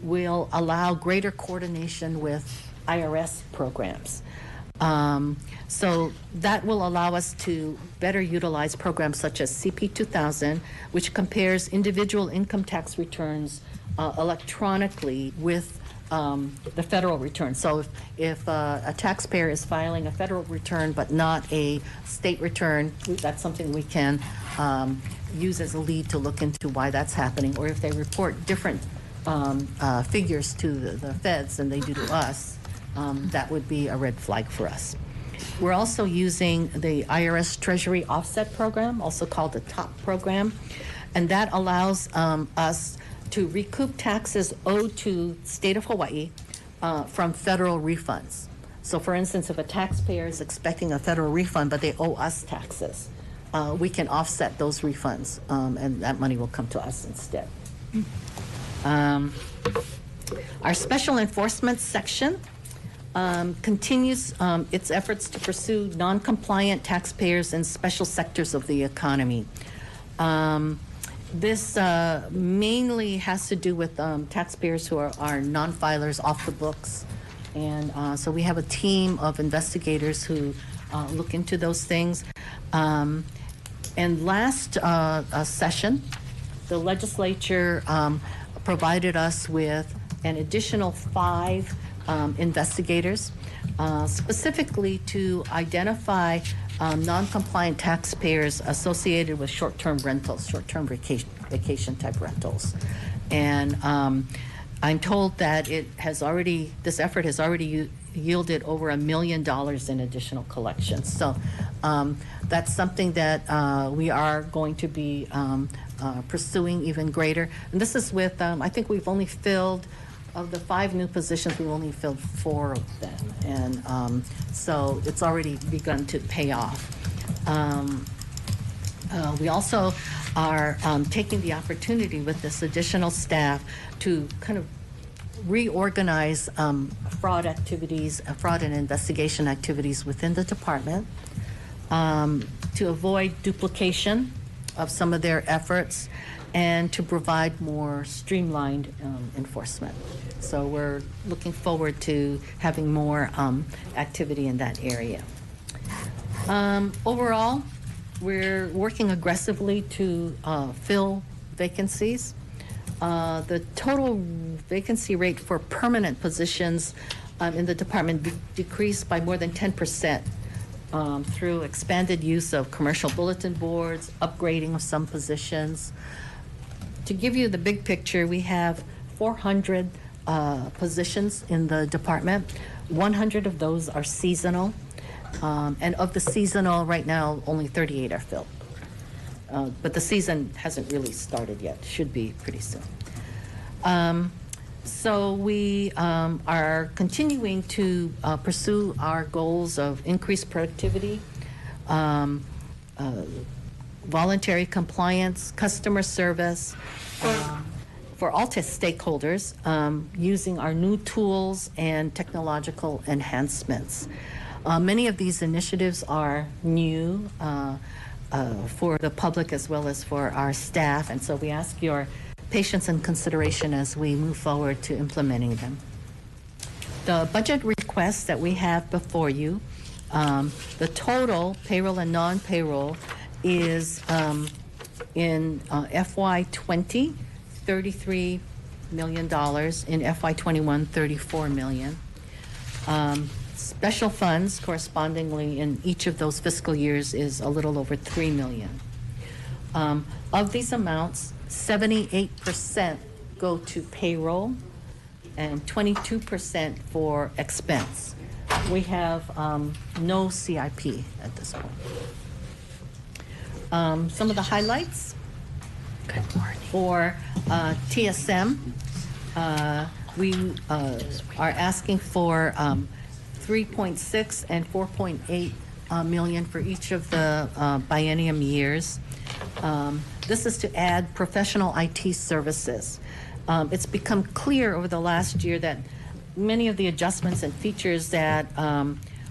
will allow greater coordination with IRS programs. So that will allow us to better utilize programs such as CP 2000, which compares individual income tax returns electronically with the federal return. So if a taxpayer is filing a federal return but not a state return, that's something we can use as a lead to look into why that's happening. Or if they report different figures to the feds than they do to us, that would be a red flag for us. We're also using the IRS Treasury Offset Program, also called the TOP program, and that allows us to recoup taxes owed to state of Hawaii from federal refunds. So for instance, if a taxpayer is expecting a federal refund but they owe us taxes, we can offset those refunds, and that money will come to us instead. Our special enforcement section continues its efforts to pursue non-compliant taxpayers in special sectors of the economy. This mainly has to do with taxpayers who are non-filers off the books. And so we have a team of investigators who look into those things. And last session, the legislature provided us with an additional 5 investigators, specifically to identify non-compliant taxpayers associated with short-term rentals, short-term vacation type rentals. And I'm told that this effort has already yielded over $1 million in additional collections. So that's something that we are going to be pursuing even greater. And this is with, I think we've only filled, of the 5 new positions, we've only filled 4 of them. And so it's already begun to pay off. We also are taking the opportunity with this additional staff to kind of reorganize fraud activities, fraud and investigation activities within the department to avoid duplication of some of their efforts and to provide more streamlined enforcement. So we're looking forward to having more activity in that area. Overall, we're working aggressively to fill vacancies. The total vacancy rate for permanent positions in the department decreased by more than 10% through expanded use of commercial bulletin boards, upgrading of some positions. To give you the big picture, we have 400 positions in the department. 100 of those are seasonal. And of the seasonal, right now, only 38 are filled. But the season hasn't really started yet. Should be pretty soon. So we are continuing to pursue our goals of increased productivity, voluntary compliance, customer service for all stakeholders using our new tools and technological enhancements. Many of these initiatives are new for the public as well as for our staff, and so we ask your patience and consideration as we move forward to implementing them. The budget requests that we have before you, the total payroll and non-payroll is in FY20, $33 million, in FY21, $34 million. Special funds correspondingly in each of those fiscal years is a little over $3 million. Of these amounts, 78% go to payroll and 22% for expense. We have no CIP at this point. Some of the highlights for TSM, we are asking for 3.6 and 4.8 million for each of the biennium years. This is to add professional IT services. It's become clear over the last year that many of the adjustments and features that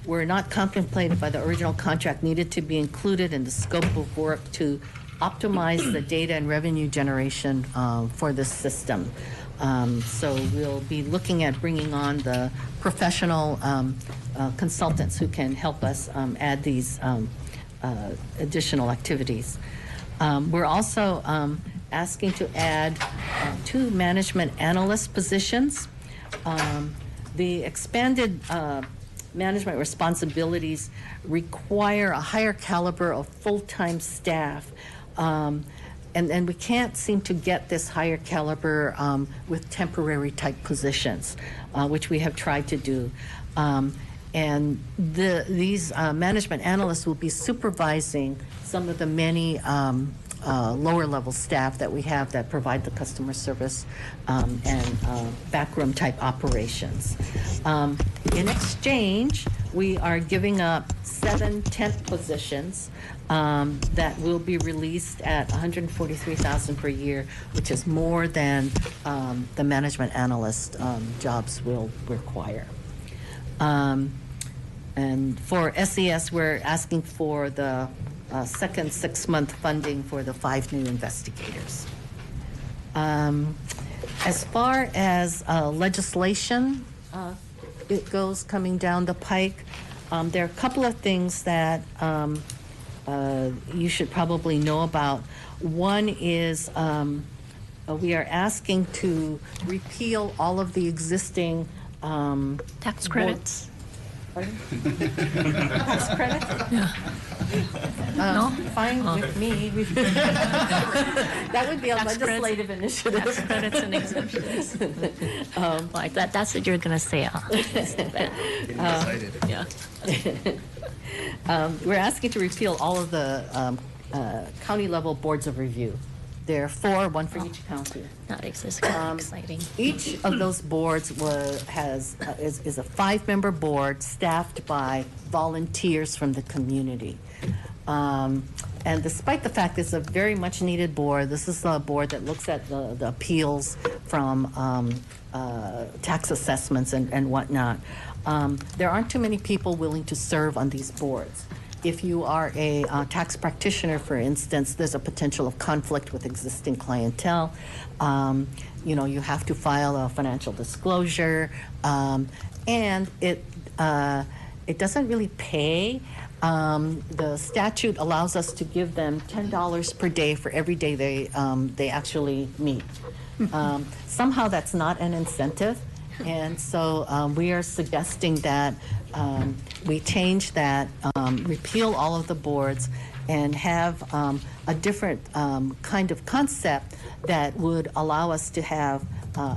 were not contemplated by the original contract needed to be included in the scope of work to optimize the data and revenue generation for this system. So we'll be looking at bringing on the professional consultants who can help us add these additional activities. We're also asking to add 2 management analyst positions. The expanded management responsibilities require a higher caliber of full-time staff. And we can't seem to get this higher caliber with temporary type positions, which we have tried to do. And these management analysts will be supervising some of the many lower level staff that we have that provide the customer service and backroom type operations. In exchange, we are giving up 7 temp positions that will be released at $143,000 per year, which is more than the management analyst jobs will require. And for SES, we're asking for the second 6-month funding for the 5 new investigators. As far as legislation it goes coming down the pike, there are a couple of things that you should probably know about. One is we are asking to repeal all of the existing Tax credits. Pardon? Tax credits? Yeah. No? Fine with me. That would be a Tax credits. legislative Tax initiative. credits and exemptions. Like that's what you're gonna say, huh? Yeah. We're asking to repeal all of the county level boards of review. There are 4, 1 for each county. That is exciting. Each of those boards is a 5-member board staffed by volunteers from the community. And despite the fact it's a very much needed board, this is a board that looks at the appeals from tax assessments and whatnot. There aren't too many people willing to serve on these boards. If you are a tax practitioner, for instance, there's a potential of conflict with existing clientele. You have to file a financial disclosure, and it doesn't really pay. The statute allows us to give them $10 per day for every day they actually meet. Somehow that's not an incentive. And so we are suggesting that we change that, repeal all of the boards, and have a different kind of concept that would allow us to have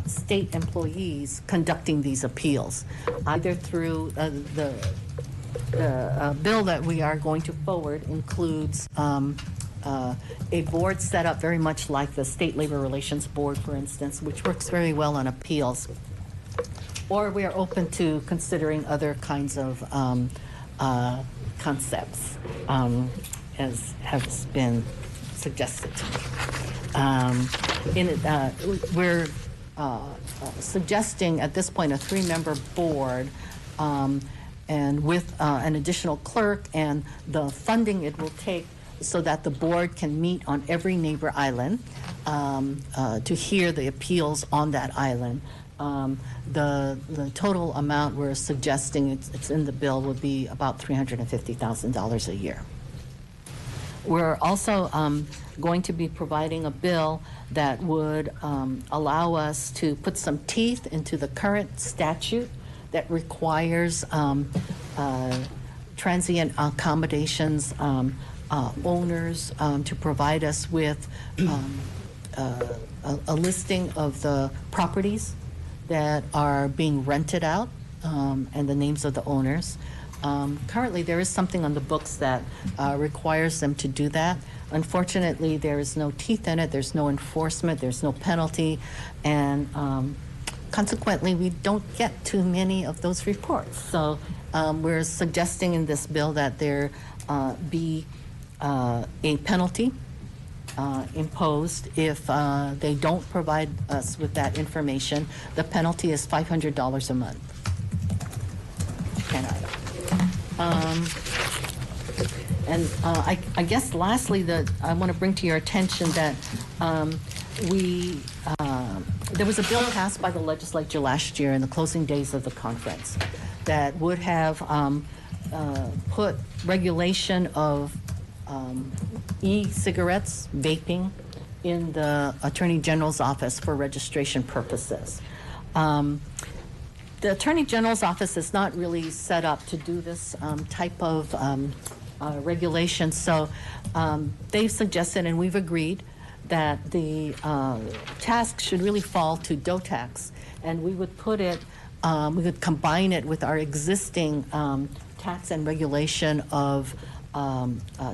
state employees conducting these appeals, either through the bill that we are going to forward includes a board set up very much like the State Labor Relations Board, for instance, which works very well on appeals. Or we are open to considering other kinds of concepts, as has been suggested to me. We're suggesting at this point a 3-member board, and with an additional clerk and the funding it will take so that the board can meet on every neighbor island to hear the appeals on that island. The total amount we're suggesting, it's in the bill, would be about $350,000 a year. We're also going to be providing a bill that would allow us to put some teeth into the current statute that requires transient accommodations owners to provide us with a listing of the properties that are being rented out and the names of the owners. Currently, there is something on the books that requires them to do that. Unfortunately, there is no teeth in it, there's no enforcement, there's no penalty, and consequently, we don't get too many of those reports. So we're suggesting in this bill that there be a penalty imposed if they don't provide us with that information. The penalty is $500 a month. And I I guess lastly, I want to bring to your attention that there was a bill passed by the legislature last year in the closing days of the conference that would have put regulation of e-cigarettes, vaping, in the Attorney General's office for registration purposes. The Attorney General's office is not really set up to do this type of regulation, so they've suggested, and we've agreed, that the task should really fall to DOTAX, and we would put it, we would combine it with our existing tax and regulation of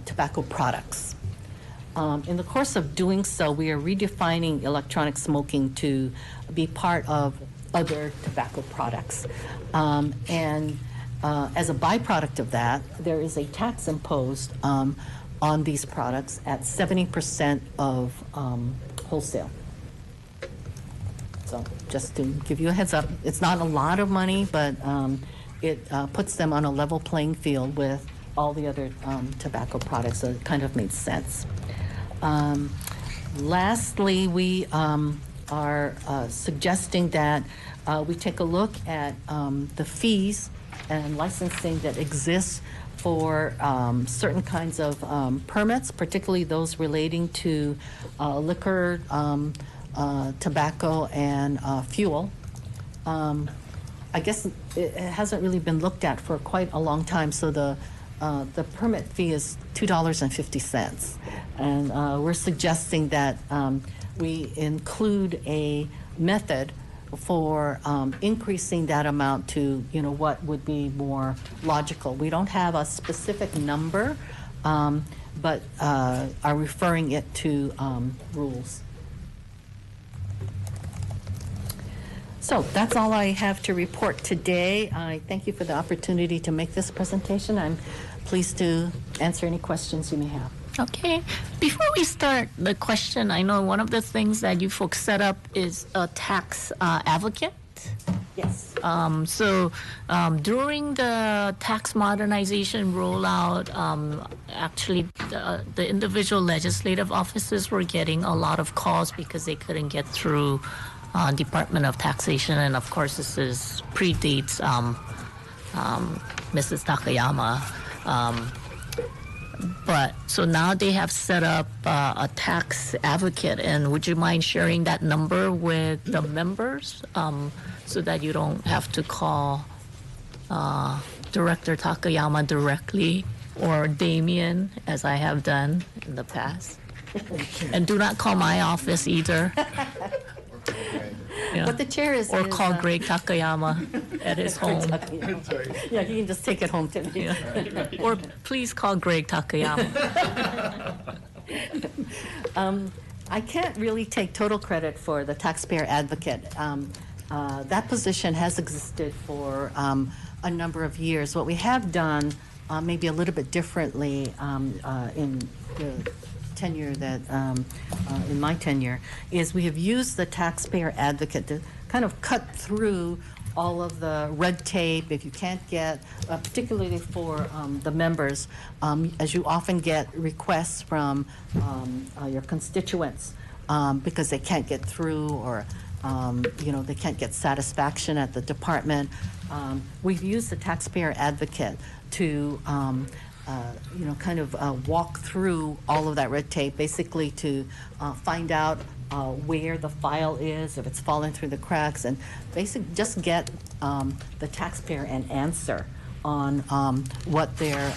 tobacco products. In the course of doing so, we are redefining electronic smoking to be part of other tobacco products. And as a byproduct of that, there is a tax imposed on these products at 70% of wholesale. So just to give you a heads up, it's not a lot of money, but it puts them on a level playing field with all the other tobacco products, so it kind of made sense. Lastly, we are suggesting that we take a look at the fees and licensing that exists for certain kinds of permits, particularly those relating to liquor, tobacco, and fuel. I guess it hasn't really been looked at for quite a long time, so the permit fee is $2.50, and we're suggesting that we include a method for increasing that amount to, what would be more logical. We don't have a specific number, but are referring it to rules. So that's all I have to report today. I thank you for the opportunity to make this presentation. I'm pleased to answer any questions you may have. Okay. Before we start the question, I know one of the things that you folks set up is a tax advocate. Yes. During the tax modernization rollout, actually the individual legislative offices were getting a lot of calls because they couldn't get through Department of Taxation, and of course this predates Mrs. Takayama. But so now they have set up a tax advocate, and would you mind sharing that number with the members so that you don't have to call Director Takayama directly or Damien, as I have done in the past? And do not call my office either. Yeah. What the chair is. Or call Greg Takayama at his home. Yeah, you can just take it home to me. Yeah. Or please call Greg Takayama. I can't really take total credit for the taxpayer advocate. That position has existed for a number of years. What we have done, maybe a little bit differently in the tenure that in my tenure, is we have used the taxpayer advocate to kind of cut through all of the red tape. If you can't get, particularly for the members, as you often get requests from your constituents because they can't get through, or they can't get satisfaction at the department. We've used the taxpayer advocate to kind of walk through all of that red tape, basically to find out where the file is, if it's fallen through the cracks, and basically just get the taxpayer an answer on what their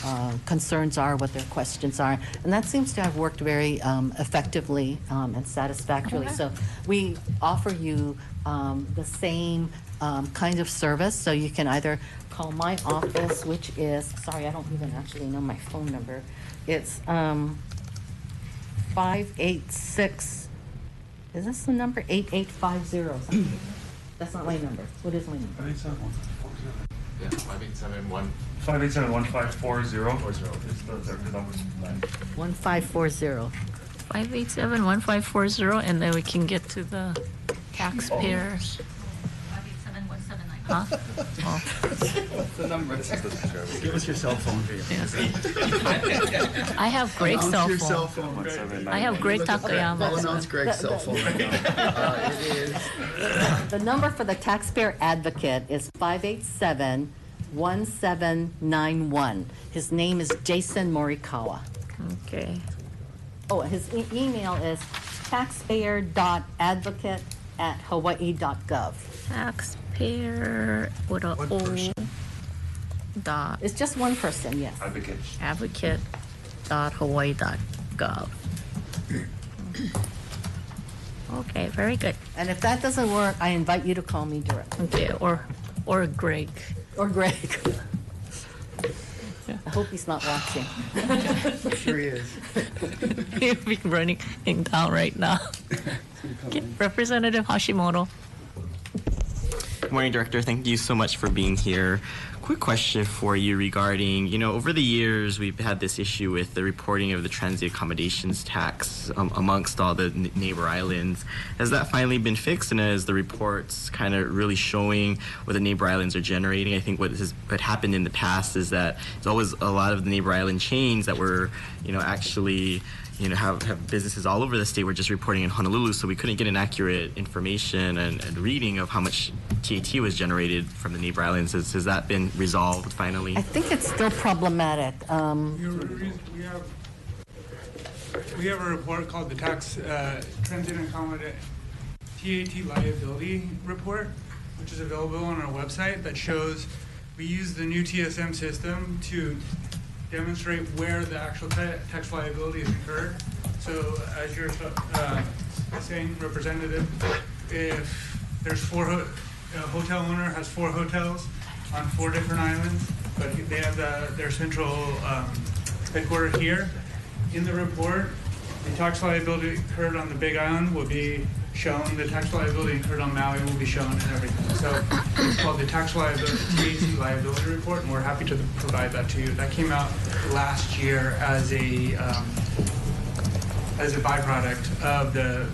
concerns are, what their questions are. And that seems to have worked very effectively and satisfactorily. Okay. So we offer you the same kind of service. So you can either call my office, which is, sorry, I don't even actually know my phone number. It's 586, is this the number? 8850. That's not my number. What is my number? 587-1540. Yeah, 587-1. 587-1540 is the number. 1540. 587-1540, and then we can get to the taxpayers. 587-179. Huh? Oh, Give us your cell phone. I have Greg's cell phone. I have Greg Takayama. Announce Greg's cell phone right now. It is. The number for the taxpayer advocate is 587-1791. His name is Jason Morikawa. Okay. Oh, his email is taxpayer.advocate@hawaii.gov. Taxpayer with a One O person. dot It's just one person, yes. advocate dot Hawaii dot gov. Okay, very good. And if that doesn't work, I invite you to call me directly. Okay, or Greg. Or Greg. I hope he's not watching. I'm sure he is. He'll be running down right now. Okay, Representative Hashimoto. Good morning, Director. Thank you so much for being here. Quick question for you regarding, over the years we've had this issue with the reporting of the transient accommodations tax amongst all the neighbor islands. Has that finally been fixed, and is the reports kind of really showing what the neighbor islands are generating? I think what happened in the past is that there's always a lot of the neighbor island chains that were, actually have businesses all over the state were just reporting in Honolulu, so we couldn't get an accurate information and reading of how much TAT was generated from the neighbor islands. Has that been resolved finally? I think it's still problematic. We have a report called the Tax Transit and Accommodate TAT Liability Report, which is available on our website, that shows we use the new TSM system to demonstrate where the actual tax liability is incurred. So as you're saying, Representative, if there's a hotel owner has 4 hotels on 4 different islands, but they have their central headquarters here. In the report, the tax liability incurred on the Big Island will be shown, the tax liability incurred on Maui will be shown, and everything. So it's called the Tax Liability TAT Liability Report, and we're happy to provide that to you. That came out last year as a byproduct of the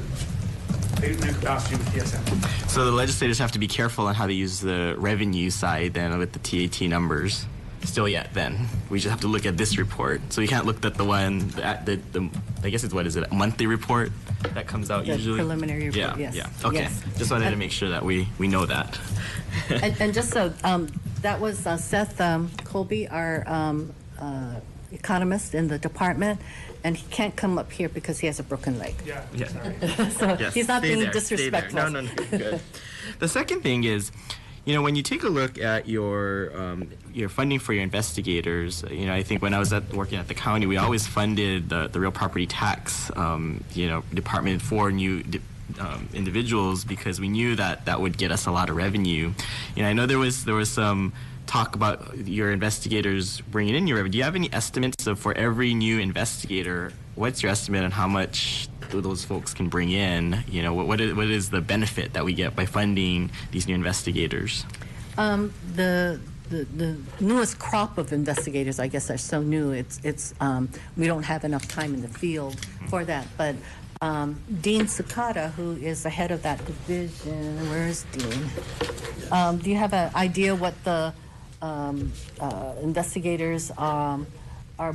new capacity with TSM. So the legislators have to be careful on how they use the revenue side then with the TAT numbers. Still yet then. We just have to look at this report. So we can't look at the one, I guess it's, what is it, a monthly report that comes out The usually? preliminary report, Yeah, yes. yeah, okay. Yes. Just wanted to make sure that we know that. And just so, that was Seth Colby, our economist in the department, and he can't come up here because he has a broken leg. Yeah, Yeah. sorry. So Yes, he's not stay being there, stay there. disrespectful. No, good. The second thing is, when you take a look at your funding for your investigators, I think when I was working at the county, we always funded the real property tax, department for new individuals, because we knew that would get us a lot of revenue. I know there was some talk about your investigators bringing in your revenue. Do you have any estimates of, for every new investigator, what's your estimate on how much those folks can bring in? What is the benefit that we get by funding these new investigators? The newest crop of investigators, I guess, are so new. It's we don't have enough time in the field for that. But Dean Sukata, who is the head of that division, where is Dean? Do you have an idea what the investigators are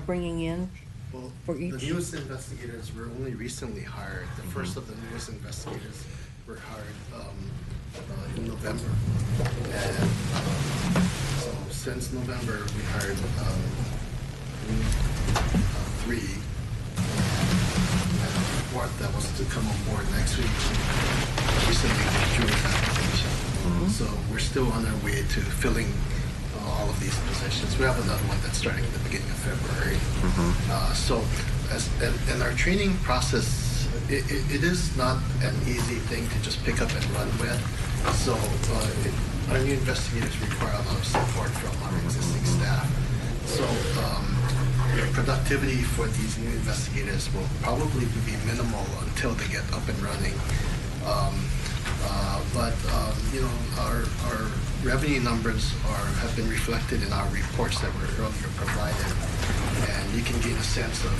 bringing in? Well, For each? the newest investigators were only recently hired. The first of the newest investigators were hired in November. And so since November, we hired 3. And a fourth that was to come on board next week. Recently withdrew his application. So we're still on our way to filling all of these positions. We have another one that's starting at the beginning of February. So in our training process, it is not an easy thing to just pick up and run with. So our new investigators require a lot of support from our existing staff. So the productivity for these new investigators will probably be minimal until they get up and running. But our revenue numbers have been reflected in our reports that were earlier provided, and you can gain a sense of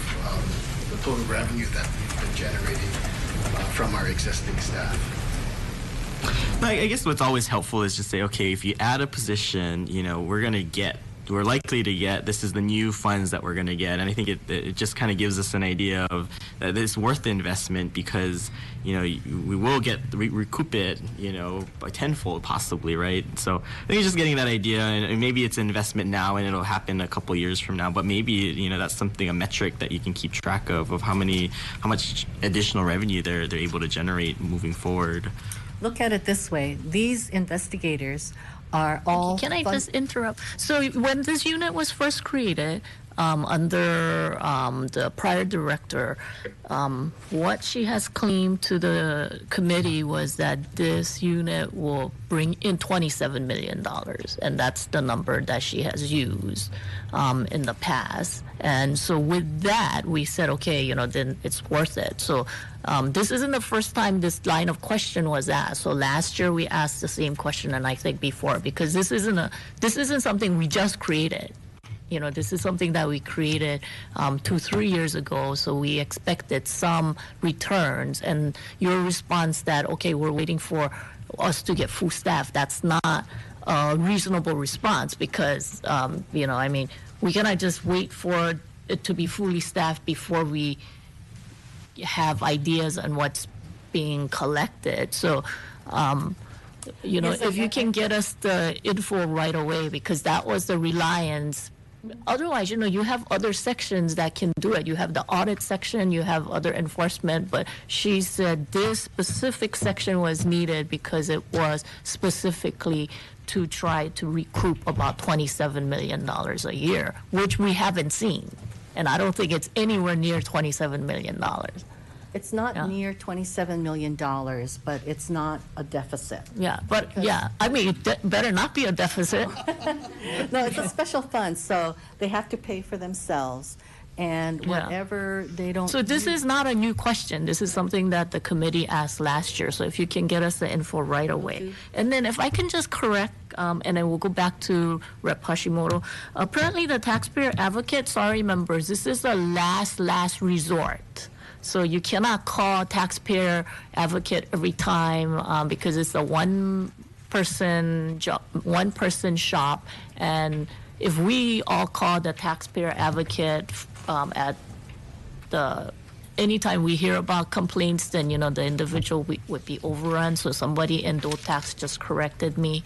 the total revenue that we've been generating from our existing staff. No, I guess what's always helpful is just say, okay, if you add a position, we're likely to get, this is the new funds that we're going to get. And I think it just kind of gives us an idea of that it's worth the investment because, we will recoup it, by tenfold possibly, right? So I think it's just getting that idea, and maybe it's an investment now and it'll happen a couple years from now, but maybe, that's something, a metric that you can keep track of how much additional revenue they're able to generate moving forward. Look at it this way. These investigators are all... Can I just interrupt? So when this unit was first created, under the prior director, what she has claimed to the committee was that this unit will bring in $27 million, and that's the number that she has used in the past. And so with that, we said, okay, then it's worth it. So this isn't the first time this line of question was asked. So last year we asked the same question, and I think before, because this isn't something we just created. This is something that we created 2-3 years ago, so we expected some returns. And your response that, okay, we're waiting for us to get full staff, that's not a reasonable response because, we cannot just wait for it to be fully staffed before we have ideas on what's being collected. So, Yes, if you can get us the info right away, because that was the reliance. Otherwise, you have other sections that can do it. You have the audit section, you have other enforcement, but she said this specific section was needed because it was specifically to try to recoup about $27 million a year, which we haven't seen. And I don't think it's anywhere near $27 million. It's not near $27 million, but it's not a deficit. Yeah, but it better not be a deficit. No, it's a special fund, so they have to pay for themselves. And whatever they don't... So this is not a new question. This is something that the committee asked last year. So if you can get us the info right away. And then if I can just correct, and then we'll go back to Rep. Hashimoto. Apparently the taxpayer advocate, sorry members, this is the last resort. So you cannot call taxpayer advocate every time because it's a one-person job, one-person shop. And if we all call the taxpayer advocate at the anytime we hear about complaints, then the individual would be overrun. So somebody in DOTAX just corrected me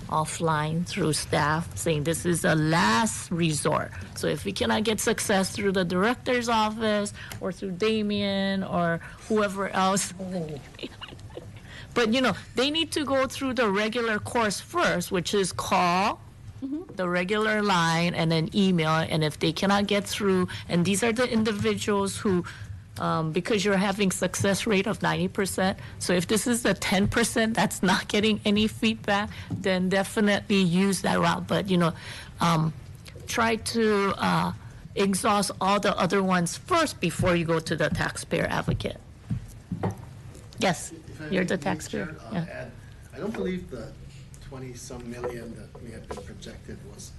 offline through staff saying this is a last resort. So if we cannot get success through the director's office or through Damien or whoever else, but they need to go through the regular course first, which is call the regular line and then email. And if they cannot get through, and these are the individuals who because you're having success rate of 90%. So if this is the 10% that's not getting any feedback, then definitely use that route. But, try to exhaust all the other ones first before you go to the taxpayer advocate. Yes, you're the taxpayer. Add, I don't believe the 20-some million that may have been projected was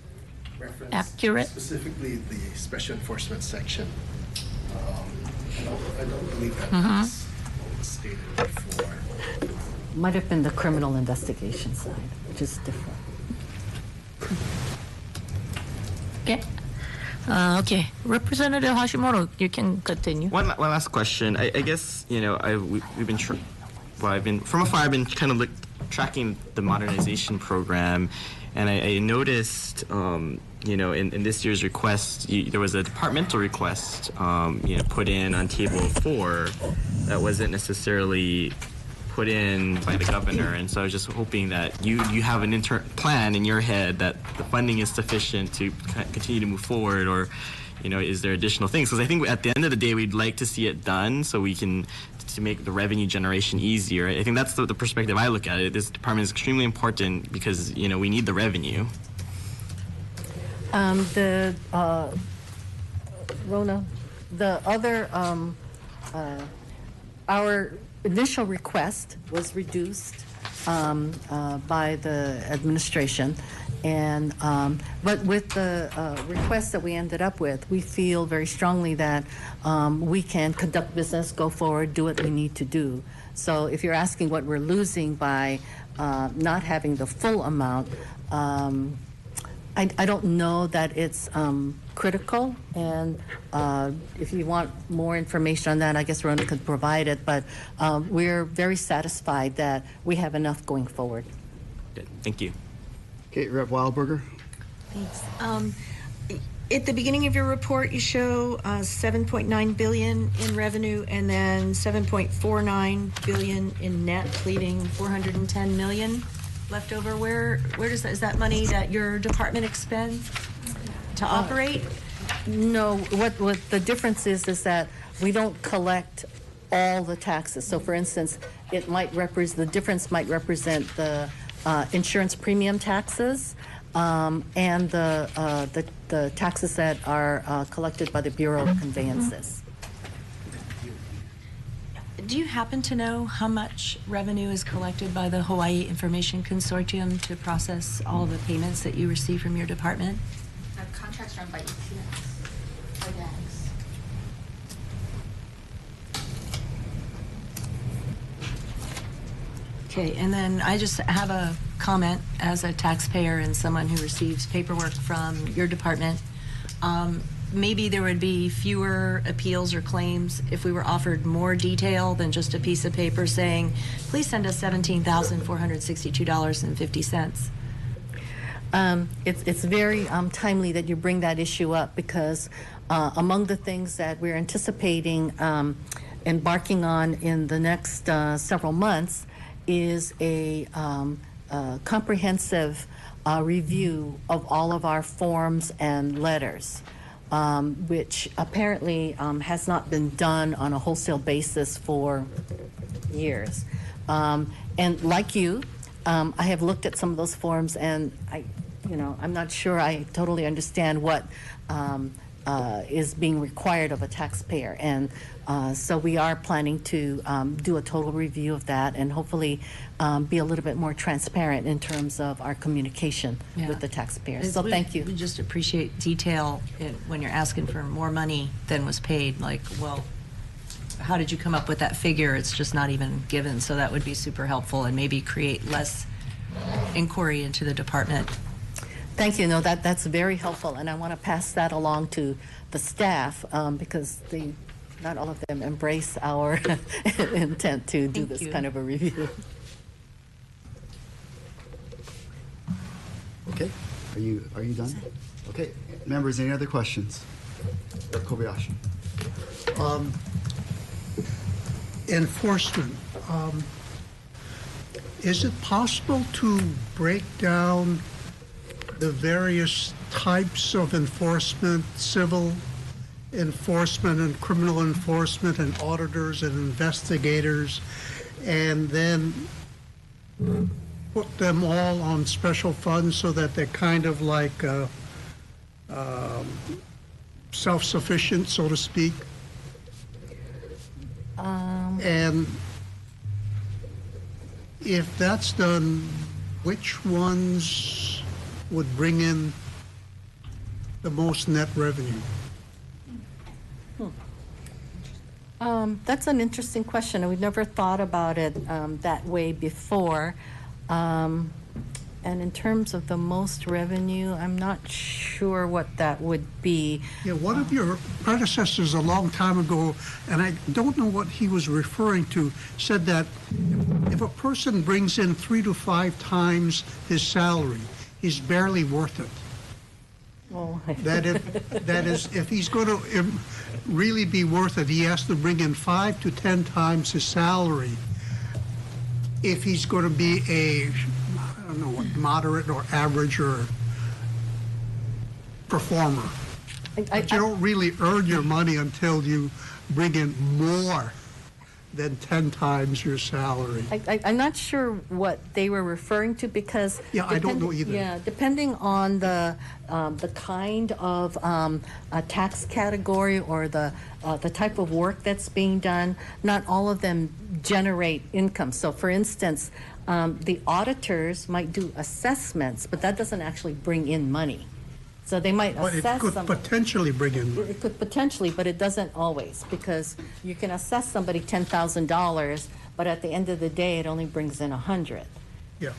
referenced. Accurate. Specifically the special enforcement section. I don't believe that was stated before. Might have been the criminal investigation side, which is different. Okay. Okay. Representative Hashimoto, you can continue. One last question. I guess, we've been, from afar, I've been kind of tracking the modernization program, and I noticed, in this year's request, there was a departmental request, put in on table 4 that wasn't necessarily put in by the governor. And so I was just hoping that you have an plan in your head that the funding is sufficient to continue to move forward, or, is there additional things? Because I think at the end of the day, we'd like to see it done so we can to make the revenue generation easier. I think that's the perspective I look at it. This department is extremely important because, we need the revenue. Rona, the other, our initial request was reduced by the administration, But with the request that we ended up with, we feel very strongly that we can conduct business, go forward, do what we need to do. So if you're asking what we're losing by not having the full amount, I don't know that it's critical, and if you want more information on that, I guess Rona could provide it, but we're very satisfied that we have enough going forward. Good. Thank you. Okay, Rep. Wildberger. Thanks. At the beginning of your report, you show 7.9 billion in revenue and then 7.49 billion in net, leaving 410 million left over. Where does that, is that money that your department expends to operate? No, what the difference is that we don't collect all the taxes. So for instance, it might represent, the difference might represent the insurance premium taxes and the taxes that are collected by the Bureau of Conveyances. Do you happen to know how much revenue is collected by the Hawaii Information Consortium to process all the payments that you receive from your department? Our contracts run by EPS or DAX. Okay, and then I just have a comment as a taxpayer and someone who receives paperwork from your department. Maybe there would be fewer appeals or claims if we were offered more detail than just a piece of paper saying, please send us $17,462.50. It's very timely that you bring that issue up, because among the things that we're anticipating embarking on in the next several months is a comprehensive review of all of our forms and letters, which apparently has not been done on a wholesale basis for years. And like you, I have looked at some of those forms, and I'm not sure I totally understand what is being required of a taxpayer. And so we are planning to do a total review of that and hopefully be a little bit more transparent in terms of our communication with the taxpayers. So thank you. We just appreciate detail when you're asking for more money than was paid. Like, well, how did you come up with that figure? It's just not even given. So that would be super helpful and maybe create less inquiry into the department. Thank you. No, that's very helpful, and I want to pass that along to the staff because not all of them embrace our intent to do this kind of a review. Okay, are you done? Okay, members, any other questions? Kobayashi. Enforcement. Is it possible to break down the various types of enforcement, civil enforcement and criminal enforcement and auditors and investigators, and then put them all on special funds so that they're kind of like self-sufficient, so to speak? And if that's done, which ones would bring in the most net revenue? That's an interesting question, and we've never thought about it that way before. And in terms of the most revenue, I'm not sure what that would be. Yeah, one of your predecessors a long time ago, and I don't know what he was referring to, said that if a person brings in 3 to 5 times his salary, he's barely worth it. Oh. That is, if he's going to really be worth it, he has to bring in 5 to 10 times his salary. If he's going to be a, I don't know what, moderate or average or performer. But you don't really earn your money until you bring in more than 10 times your salary. I'm not sure what they were referring to because I don't know either. Yeah, depending on the kind of tax category or the type of work that's being done, not all of them generate income. So, for instance, The auditors might do assessments, but that doesn't actually bring in money. So they might But it assess could some. potentially bring in money. It could potentially, but it doesn't always, because you can assess somebody $10,000, but at the end of the day, it only brings in 100. Yeah.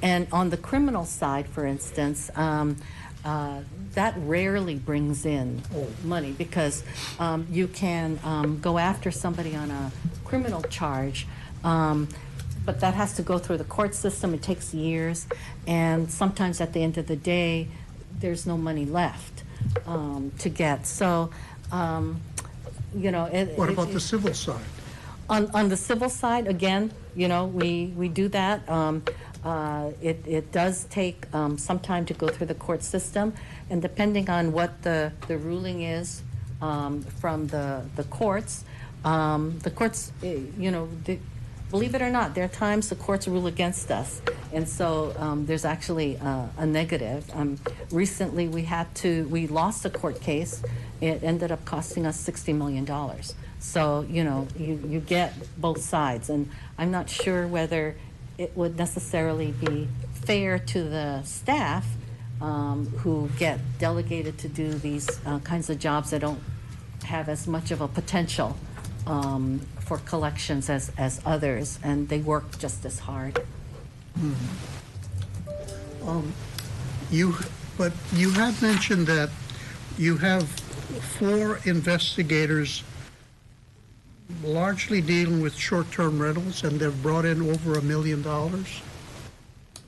And on the criminal side, for instance, that rarely brings in money, because you can go after somebody on a criminal charge, but that has to go through the court system. It takes years, and sometimes at the end of the day, there's no money left to get. So, What about the civil side? On the civil side, again, we do that. It does take some time to go through the court system, and depending on what the ruling is from the courts, believe it or not, there are times the courts rule against us, and so there's actually a negative. Recently, we lost a court case. It ended up costing us $60 million. So, you get both sides, and I'm not sure whether it would necessarily be fair to the staff who get delegated to do these kinds of jobs that don't have as much of a potential for collections as others, and they work just as hard. But you have mentioned that you have 4 investigators largely dealing with short-term rentals, and they've brought in over $1 million.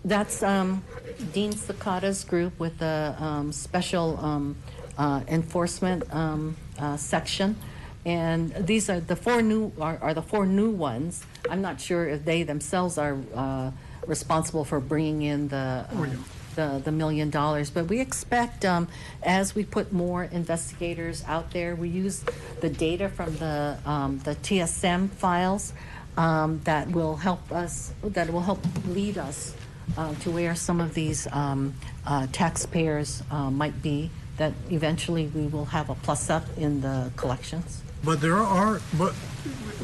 That's Dean Sakata's group with the special enforcement section. And these are the 4 new ones. I'm not sure if they themselves are responsible for bringing in the $1 million, but we expect as we put more investigators out there, we use the data from the TSM files that will help lead us to where some of these taxpayers might be, that eventually we will have a plus up in the collections. But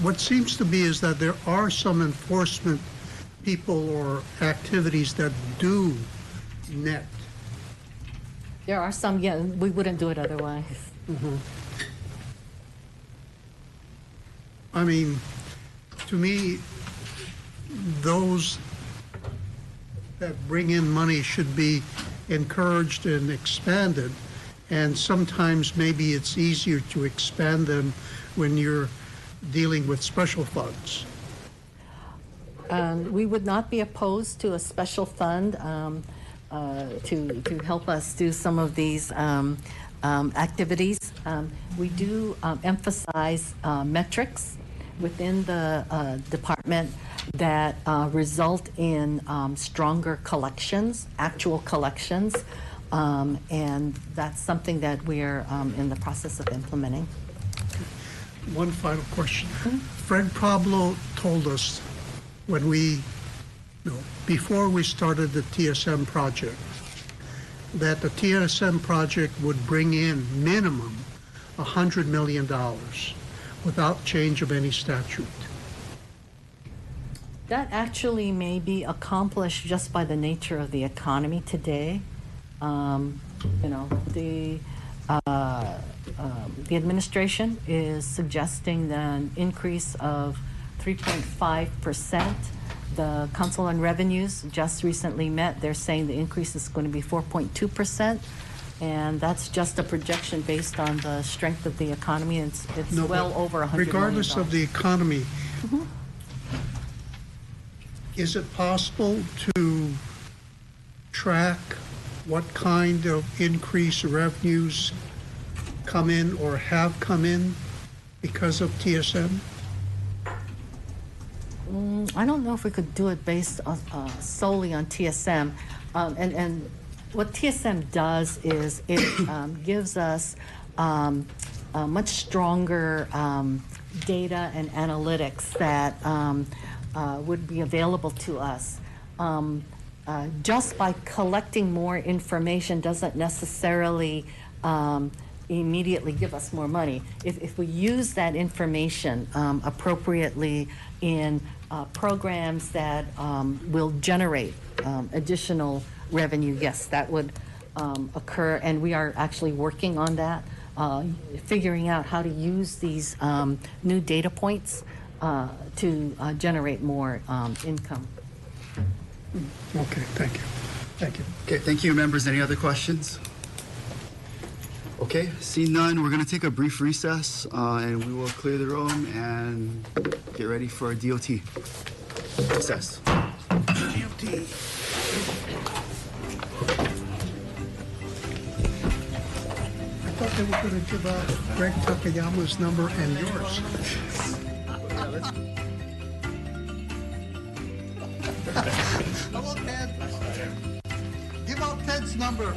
what seems to be is that there are some enforcement people or activities that do net. There are some, yeah, we wouldn't do it otherwise. I mean, to me, those that bring in money should be encouraged and expanded, and sometimes maybe it's easier to expand them when you're dealing with special funds. We would not be opposed to a special fund to help us do some of these activities. We do emphasize metrics within the department that result in stronger collections, actual collections, and that's something that we're in the process of implementing. One final question. Fred Pablo told us before we started the TSM project, that the TSM project would bring in minimum $100 million without change of any statute. That actually may be accomplished just by the nature of the economy today. The administration is suggesting an increase of 3.5%. The Council on Revenues just recently met. They're saying the increase is going to be 4.2%, and that's just a projection based on the strength of the economy. It's well over $100 million. Regardless of the economy, is it possible to track what kind of increased revenues come in or have come in because of TSM? I don't know if we could do it based solely on TSM. And what TSM does is it gives us much stronger data and analytics that would be available to us. Just by collecting more information doesn't necessarily immediately give us more money. If we use that information appropriately in programs that will generate additional revenue, yes, that would occur, and we are actually working on that, figuring out how to use these new data points to generate more income. Okay, thank you. Thank you. Okay, thank you, members. Any other questions? Okay, seeing none, we're going to take a brief recess and we will clear the room and get ready for our DOT. Recess. I thought they were going to give out Greg Takayama's number and yours. Hello, Ted. Give out Ted's number.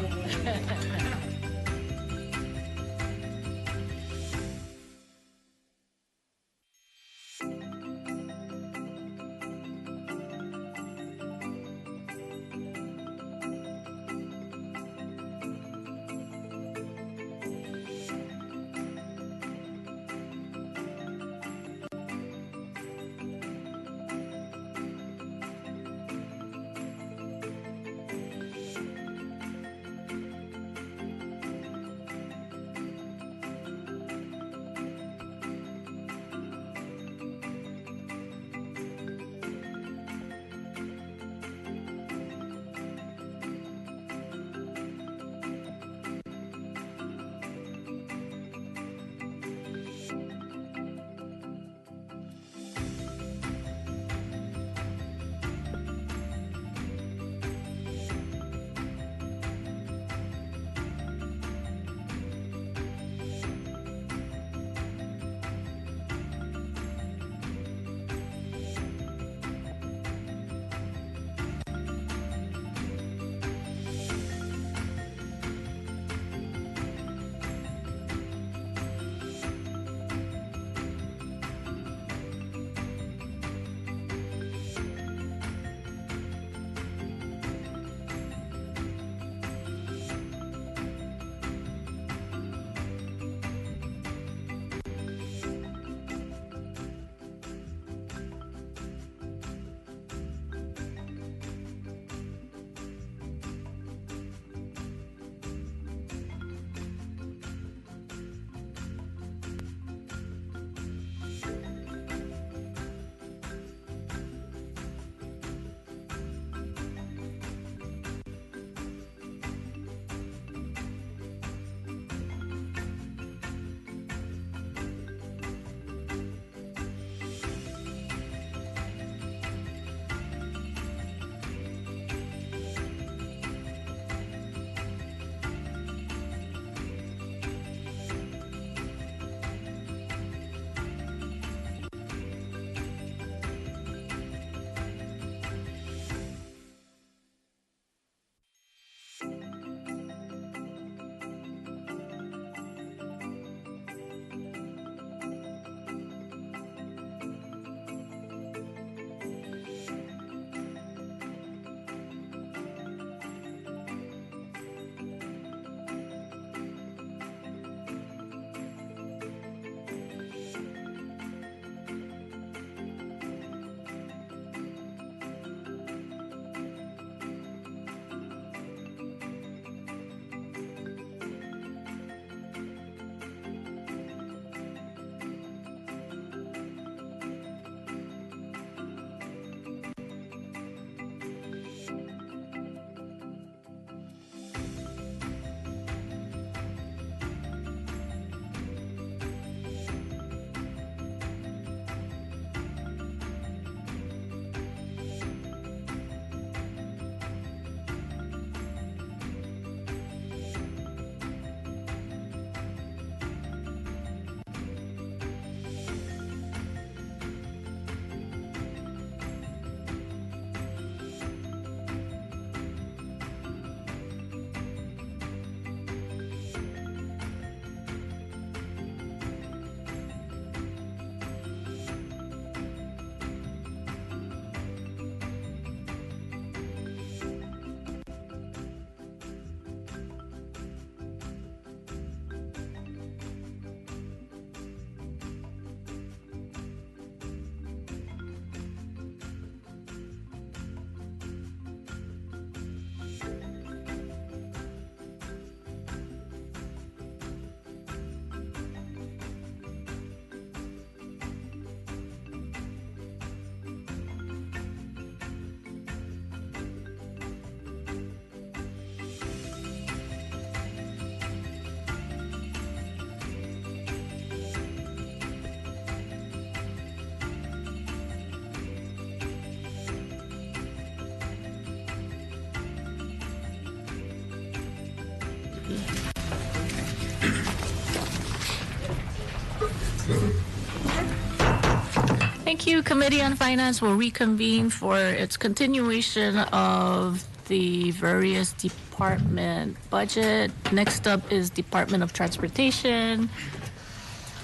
Thank you. Committee on Finance will reconvene for its continuation of the various department budget. Next up is Department of Transportation.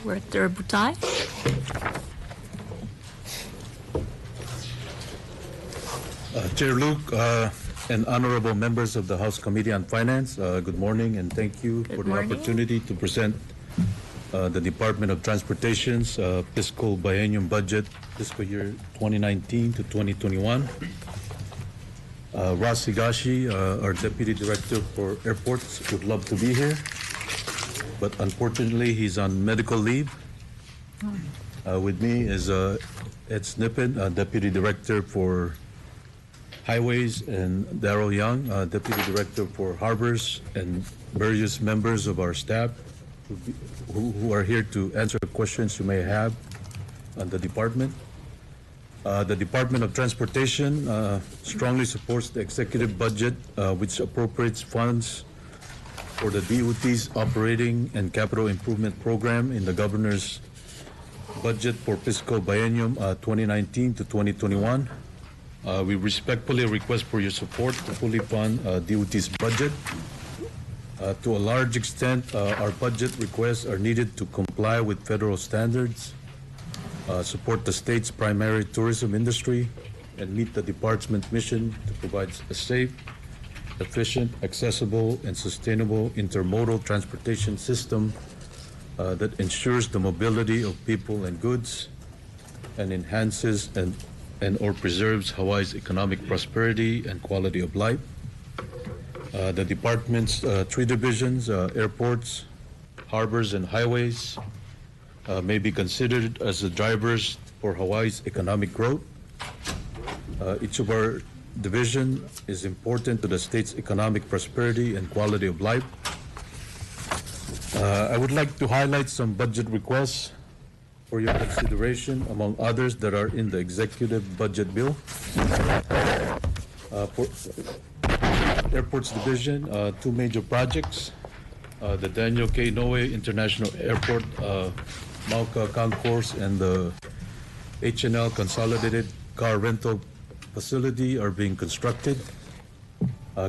Director Butai. Chair Luke and honorable members of the House Committee on Finance, good morning and thank you for the opportunity to present the Department of Transportation's fiscal biennium budget, fiscal year 2019 to 2021. Ross Higashi, our Deputy Director for Airports, would love to be here, but unfortunately he's on medical leave. With me is Ed Snippen, Deputy Director for Highways, and Darrell Young, Deputy Director for Harbors, and various members of our staff who are here to answer questions you may have on the department. The Department of Transportation strongly supports the executive budget, which appropriates funds for the DOT's operating and capital improvement program in the governor's budget for fiscal biennium 2019 to 2021. We respectfully request for your support to fully fund DOT's budget. To a large extent, our budget requests are needed to comply with federal standards, support the state's primary tourism industry, and meet the department's mission to provide a safe, efficient, accessible, and sustainable intermodal transportation system that ensures the mobility of people and goods and enhances and or preserves Hawaii's economic prosperity and quality of life. The department's three divisions, airports, harbors, and highways, may be considered as the drivers for Hawaii's economic growth. Each of our division is important to the state's economic prosperity and quality of life. I would like to highlight some budget requests for your consideration, among others that are in the executive budget bill. For Airports Division, two major projects, the Daniel K. Inouye International Airport, Mauka Concourse, and the H&L Consolidated Car Rental Facility are being constructed.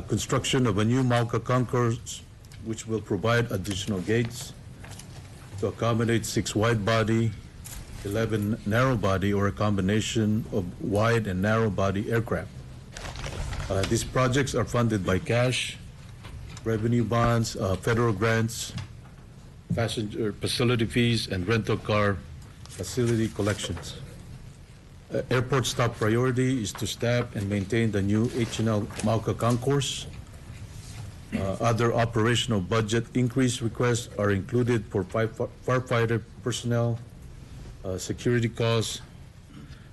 Construction of a new Mauka Concourse, which will provide additional gates to accommodate 6 wide-body, 11 narrow-body, or a combination of wide and narrow-body aircraft. These projects are funded by cash, revenue bonds, federal grants, passenger facility fees, and rental car facility collections. Airport's top priority is to staff and maintain the new H&L Mauka Concourse. Other operational budget increase requests are included for firefighter personnel, security costs,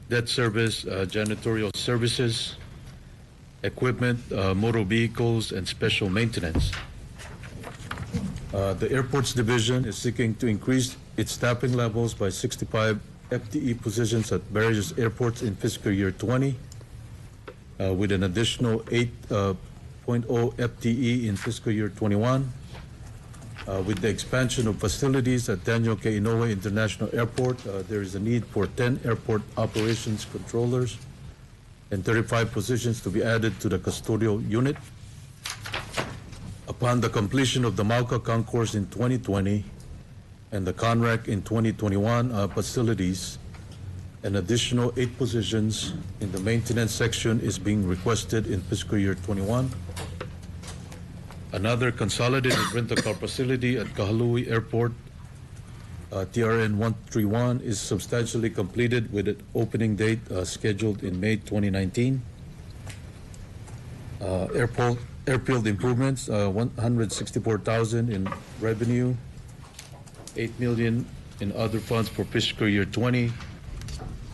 debt service, janitorial services, equipment, motor vehicles, and special maintenance. The Airports Division is seeking to increase its staffing levels by 65 FTE positions at various airports in fiscal year 20, with an additional 8.0 FTE in fiscal year 21. With the expansion of facilities at Daniel K. Inouye International Airport, there is a need for 10 airport operations controllers and 35 positions to be added to the custodial unit. Upon the completion of the Mauka Concourse in 2020 and the CONRAC in 2021 facilities, an additional 8 positions in the maintenance section is being requested in fiscal year 21. Another consolidated rental car facility at Kahului Airport, TRN 131, is substantially completed with an opening date scheduled in May 2019. Airfield improvements, $164,000 in revenue, $8 million in other funds for fiscal year 20,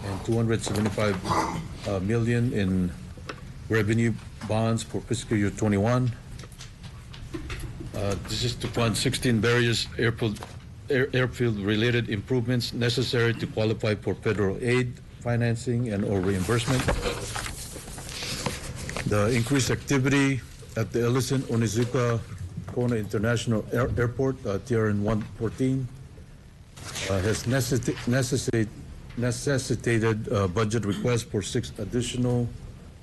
and $275 million in revenue bonds for fiscal year 21. This is to fund 16 various airfield-related improvements necessary to qualify for federal aid, financing, and or reimbursement. The increased activity at the Ellison Onizuka Kona International Airport, TRN 114, has necessitated budget requests for 6 additional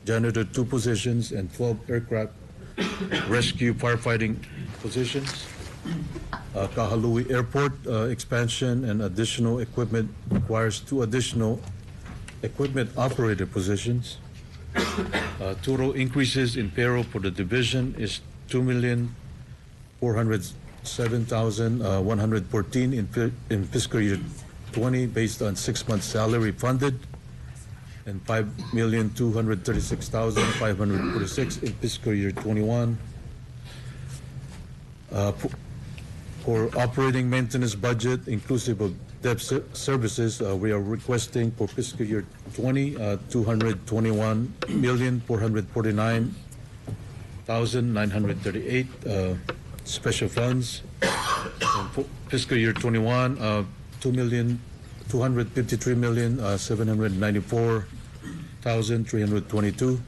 Janitor 2 positions and 12 aircraft rescue firefighting positions. Kahalui Airport expansion and additional equipment requires 2 additional equipment operator positions. Total increases in payroll for the division is $2,407,114 in fiscal year 20 based on 6 months salary funded, and $5,236,546 in fiscal year 21. For operating maintenance budget, inclusive of debt services, we are requesting for fiscal year 20, $221,449,938 special funds. And for fiscal year 21, $253,794,322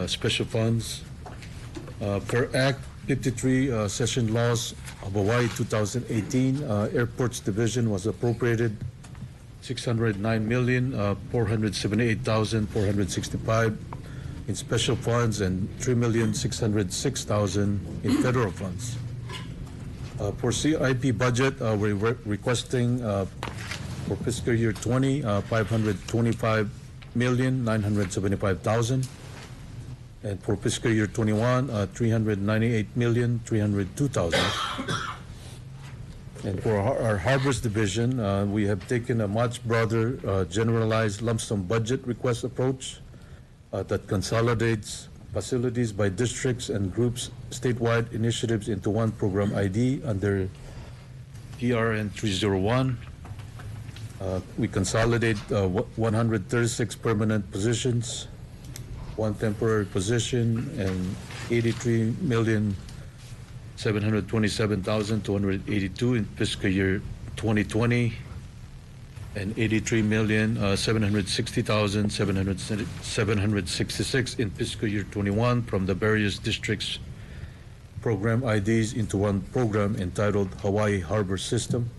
special funds. Per Act 53 Session Laws of Hawaii 2018, Airports Division was appropriated $609,478,465 in special funds and $3,606,000 in federal funds. For CIP budget, we're requesting for fiscal year 20, $525,975,000. And for fiscal year 21, $398,302,000. And for our Harbors Division, we have taken a much broader generalized lump sum budget request approach that consolidates facilities by districts and groups statewide initiatives into one program ID under PRN 301. We consolidate 136 permanent positions, 1 temporary position, and $83,727,282 in fiscal year 2020, and $83,760,766 in fiscal year 21 from the various districts' program IDs into one program entitled Hawaii Harbor System.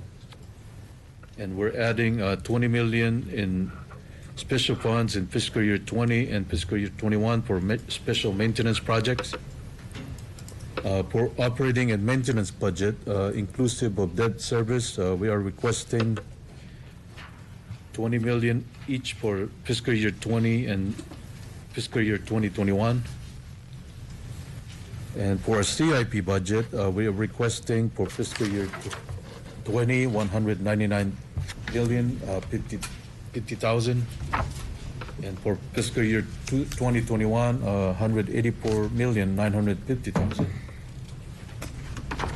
And we're adding $20 million in special funds in fiscal year 20 and fiscal year 21 for special maintenance projects. For operating and maintenance budget, inclusive of debt service, we are requesting $20 million each for fiscal year 20 and fiscal year 2021. And for a CIP budget, we are requesting for fiscal year 20, $199,050,000, and for fiscal year 2021, $184,950,000.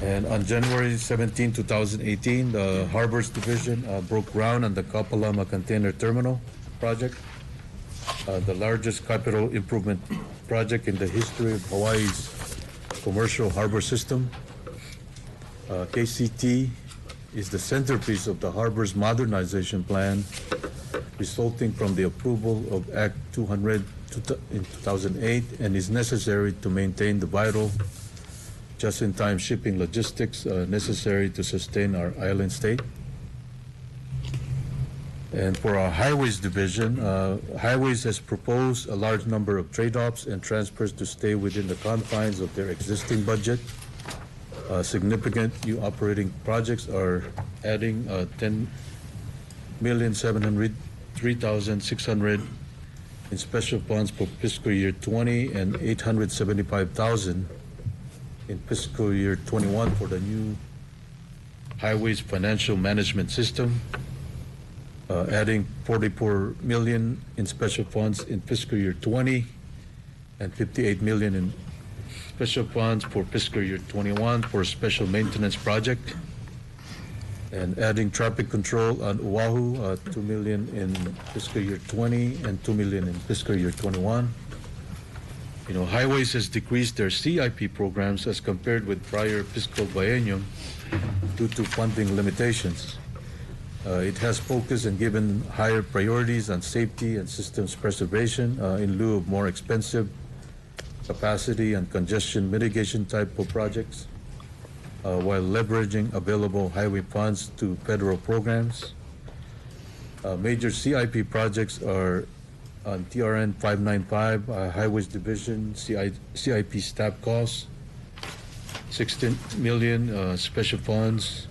And on January 17, 2018, the Harbors Division broke ground on the Kapalama Container Terminal project, the largest capital improvement project in the history of Hawaii's commercial harbor system. KCT is the centerpiece of the harbor's modernization plan, resulting from the approval of Act 200 in 2008, and is necessary to maintain the vital just-in-time shipping logistics necessary to sustain our island state. And for our Highways Division, Highways has proposed a large number of trade-offs and transfers to stay within the confines of their existing budget. Significant new operating projects are adding $10,703,600 in special funds for fiscal year 20 and $875,000 in fiscal year 21 for the new Highways Financial Management System, adding $44 million in special funds in fiscal year 20 and $58 million in special funds for fiscal year 21 for a special maintenance project, and adding traffic control on Oahu, $2 million in fiscal year 20 and $2 million in fiscal year 21. You know, Highways has decreased their CIP programs as compared with prior fiscal biennium due to funding limitations. It has focused and given higher priorities on safety and systems preservation in lieu of more expensive capacity and congestion mitigation type of projects. while leveraging available highway funds to federal programs. Major CIP projects are on TRN 595, Highways Division, CIP staff costs, 16 million special funds,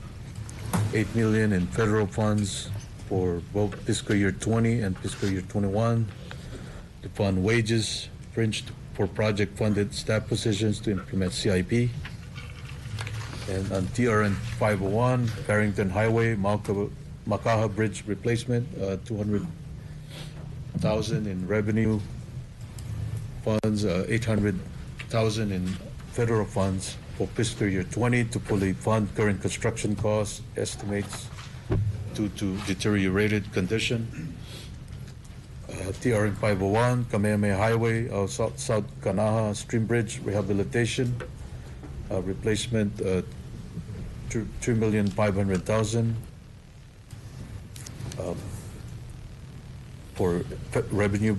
8 million in federal funds for both fiscal year 20 and fiscal year 21 to fund wages, fringe for project-funded staff positions to implement CIP. And on TRN 501, Barrington Highway, Makaha Bridge replacement, 200,000 in revenue funds, 800,000 in federal funds for fiscal year 20 to fully fund current construction costs estimates due to deteriorated condition. TRN 501, Kamehameha Highway, South Kanaha Stream Bridge rehabilitation, replacement, 3,500,000 for revenue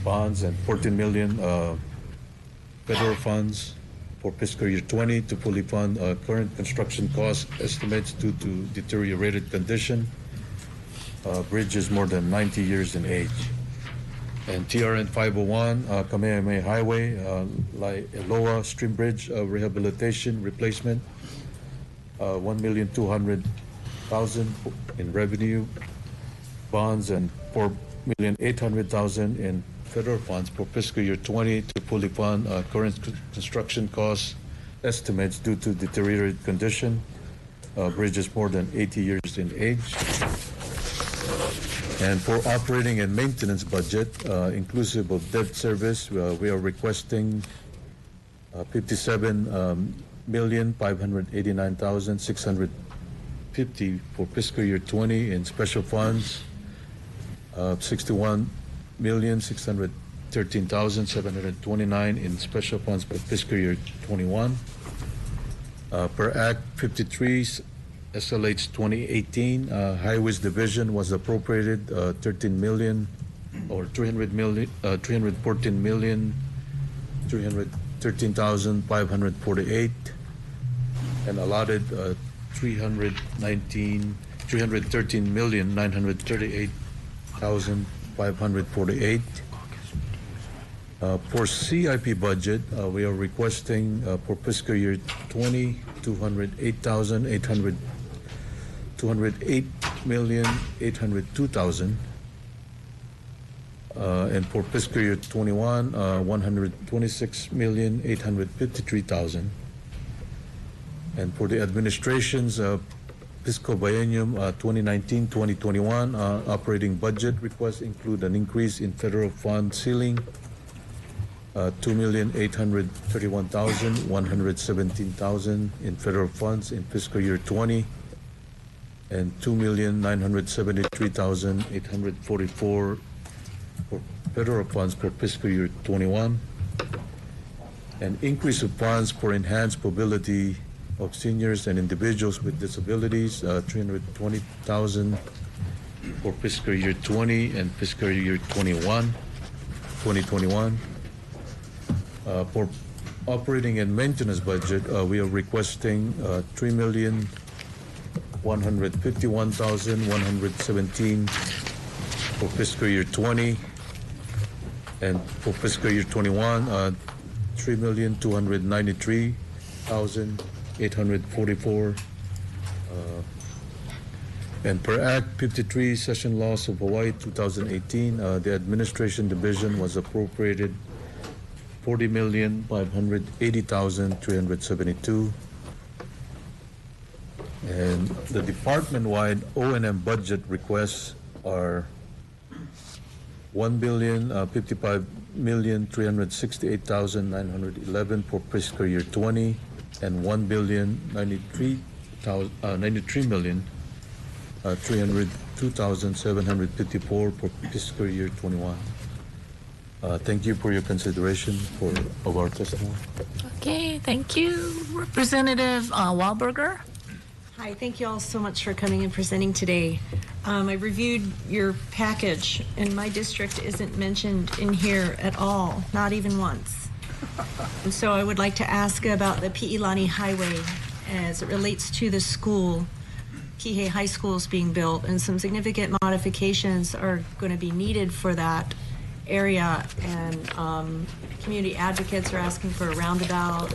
bonds and 14 million federal funds for fiscal year 20 to fully fund current construction cost estimates due to deteriorated condition. Bridge is more than 90 years in age. And TRN 501, Kamehameha Highway, Loa Stream Bridge rehabilitation replacement, 1,200,000 in revenue bonds and 4,800,000 in federal funds for fiscal year 20 to fully fund current construction costs estimates due to deteriorated condition. Bridge is more than 80 years in age. And for operating and maintenance budget, inclusive of debt service, we are requesting 57,589,650 for fiscal year 20 in special funds, 61,613,729 in special funds for fiscal year 21. Per Act 53, SLH 2018, Highways Division was appropriated 13 million or 313,548 and allotted 313,938,548. For CIP budget, we are requesting for fiscal year 20, 208,802,000. And for fiscal year 21, 126,853,000. And for the administration's fiscal biennium 2019-2021 operating budget requests include an increase in federal fund ceiling, 2,831,117,000 in federal funds in fiscal year 20, and 2,973,844 for federal funds for fiscal year 21. An increase of funds for enhanced mobility of seniors and individuals with disabilities, 320,000 for fiscal year 20 and fiscal year 2021. For operating and maintenance budget, we are requesting 3,151,117 for fiscal year 20, and for fiscal year 21, 3,293,844. And per Act 53, Session Laws of Hawaii 2018, the Administration Division was appropriated 40,580,372. And the department-wide O&M budget requests are 1,055,368,911 for fiscal year 20 and 1,093,302,754 for fiscal year 21. Thank you for your consideration of our testimony. Okay, thank you. Representative Wahlberger. Hi, thank you all so much for coming and presenting today. I reviewed your package, and my district isn't mentioned in here at all, not even once. And so I would like to ask about the Pi'ilani Highway as it relates to the school. Kihei High School is being built, and some significant modifications are going to be needed for that area. And community advocates are asking for a roundabout.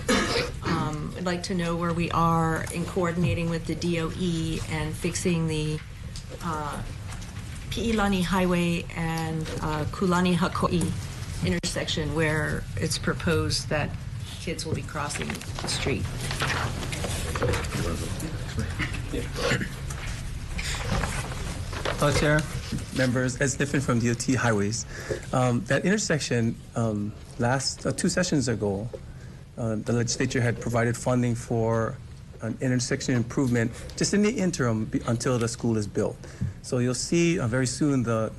I'd like to know where we are in coordinating with the DOE and fixing the Pi'ilani Highway and Kulani Hakoi intersection where it's proposed that kids will be crossing the street. Hello, Chair, members. It's different from DOT Highways. That intersection, last 2 sessions ago, the legislature had provided funding for an intersection improvement just in the interim until the school is built. So you'll see very soon the